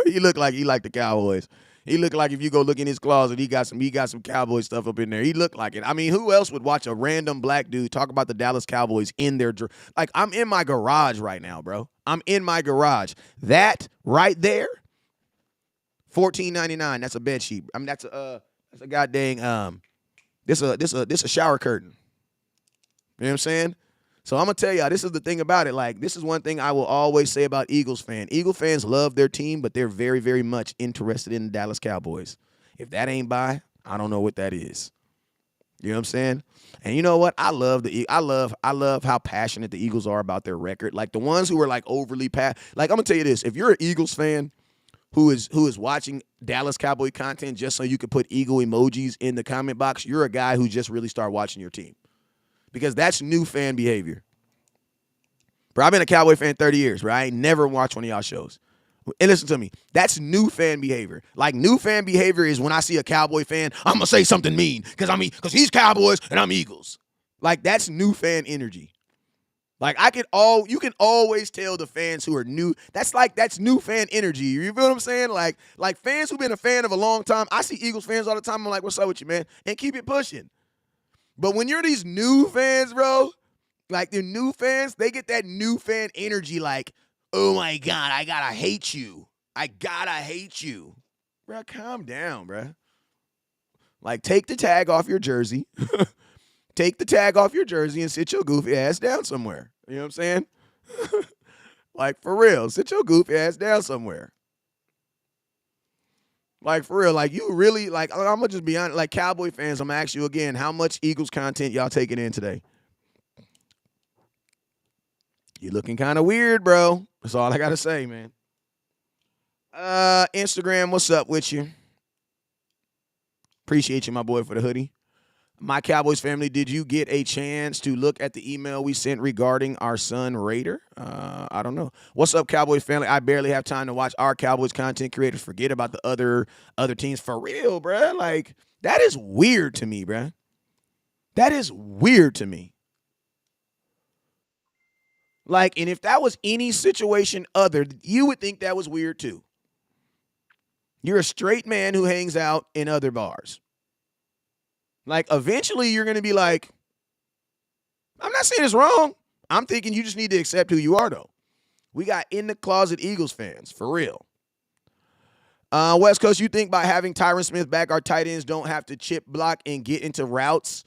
He look like he like the Cowboys. He look like if you go look in his closet, he got some Cowboy stuff up in there. He looked like it. I mean, who else would watch a random black dude talk about the Dallas Cowboys in their like? I'm in my garage right now, bro. I'm in my garage. That right there, $14.99. That's a bed sheet. I mean, that's a goddamn this a shower curtain. You know what I'm saying? So I'm going to tell y'all, this is the thing about it. Like, this is one thing I will always say about Eagles fans. Eagle fans love their team, but they're very, very much interested in the Dallas Cowboys. If that ain't by, I don't know what that is. You know what I'm saying? And you know what? I love how passionate the Eagles are about their record. Like, the ones who are, like, overly passionate. Like, I'm going to tell you this. If you're an Eagles fan who is watching Dallas Cowboy content just so you can put eagle emojis in the comment box, you're a guy who just really started watching your team. Because that's new fan behavior. Bro, I've been a Cowboy fan 30 years, bro. I ain't never watched one of y'all shows. And listen to me. That's new fan behavior. Like, new fan behavior is when I see a Cowboy fan, I'm going to say something mean. Because he's Cowboys and I'm Eagles. Like, that's new fan energy. Like, you can always tell the fans who are new. That's new fan energy. You feel what I'm saying? Like fans who've been a fan of a long time. I see Eagles fans all the time. I'm like, what's up with you, man? And keep it pushing. But when you're these new fans, bro, like the new fans, they get that new fan energy like, oh, my God, I got to hate you. I got to hate you. Bro, calm down, bro. Like, take the tag off your jersey. Take the tag off your jersey and sit your goofy ass down somewhere. You know what I'm saying? Like, for real, sit your goofy ass down somewhere. Like, for real, like, you really, like, I'm going to just be honest. Like, Cowboy fans, I'm going to ask you again, how much Eagles content y'all taking in today? You looking kind of weird, bro. That's all I got to say, man. Instagram, what's up with you? Appreciate you, my boy, for the hoodie. My Cowboys family, did you get a chance to look at the email we sent regarding our son Raider? I don't know. What's up, Cowboys family? I barely have time to watch our Cowboys content creators forget about the other teams. For real, bruh. Like, that is weird to me, bruh. That is weird to me. Like, and if that was any situation other, you would think that was weird too. You're a straight man who hangs out in other bars. Like, eventually you're going to be like, I'm not saying it's wrong. I'm thinking you just need to accept who you are, though. We got in the closet Eagles fans, for real. West Coast, you think by having Tyron Smith back, our tight ends don't have to chip block and get into routes?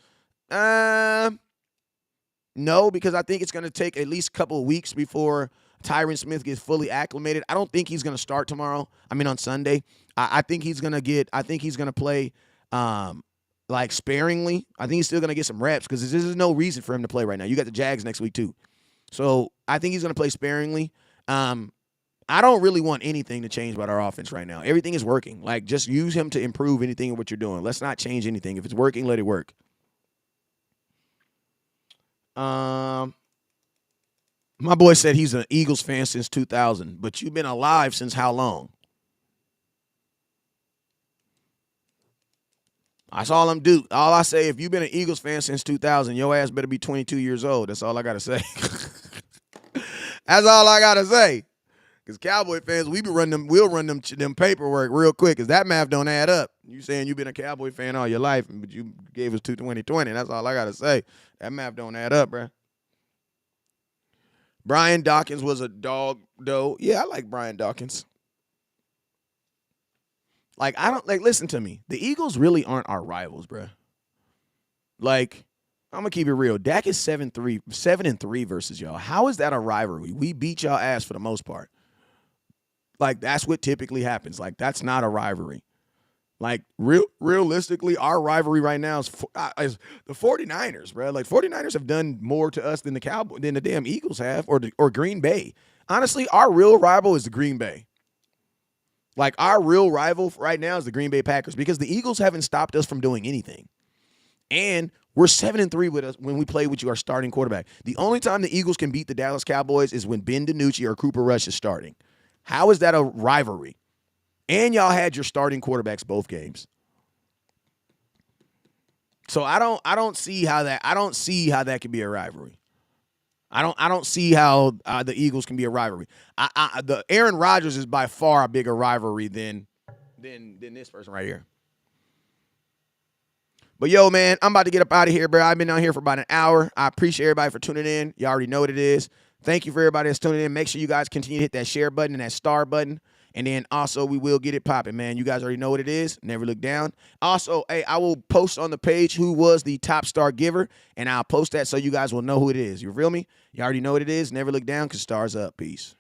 No, because I think it's going to take at least a couple of weeks before Tyron Smith gets fully acclimated. I don't think he's going to start tomorrow. I mean, on Sunday. I think he's going to play like sparingly. I think he's still going to get some reps because there's no reason for him to play right now. You got the Jags next week too. So I think he's going to play sparingly. I don't really want anything to change about our offense right now. Everything is working. Like, just use him to improve anything in what you're doing. Let's not change anything. If it's working, let it work. My boy said he's an Eagles fan since 2000, but you've been alive since how long? That's all I'm do. All I say, if you've been an Eagles fan since 2000, your ass better be 22 years old. That's all I got to say. That's all I got to say. Because Cowboy fans, we'll run them paperwork real quick because that math don't add up. You saying you've been a Cowboy fan all your life, but you gave us 2020. That's all I got to say. That math don't add up, bruh. Brian Dawkins was a dog, though. Yeah, I like Brian Dawkins. Like, listen to me. The Eagles really aren't our rivals, bruh. Like, I'm going to keep it real. Dak is 7-3 versus y'all. How is that a rivalry? We beat y'all ass for the most part. Like, that's what typically happens. Like, that's not a rivalry. Like, realistically, our rivalry right now is the 49ers, bro. Like, 49ers have done more to us than the damn Eagles have, or Green Bay. Honestly, our real rival is the Green Bay. Like, our real rival right now is the Green Bay Packers because the Eagles haven't stopped us from doing anything. And we're 7-3 with us when we play with you, our starting quarterback. The only time the Eagles can beat the Dallas Cowboys is when Ben DiNucci or Cooper Rush is starting. How is that a rivalry? And y'all had your starting quarterbacks both games. So I don't see how that could be a rivalry. I don't see how the Eagles can be a rivalry. The Aaron Rodgers is by far a bigger rivalry than this person right here. But yo, man, I'm about to get up out of here, bro. I've been on here for about an hour. I appreciate everybody for tuning in. You already know what it is. Thank you for everybody that's tuning in. Make sure you guys continue to hit that share button and that star button. And then also we will get it popping, man. You guys already know what it is. Never look down. Also, hey, I will post on the page who was the top star giver, and I'll post that so you guys will know who it is. You feel me? You already know what it is. Never look down because stars up. Peace.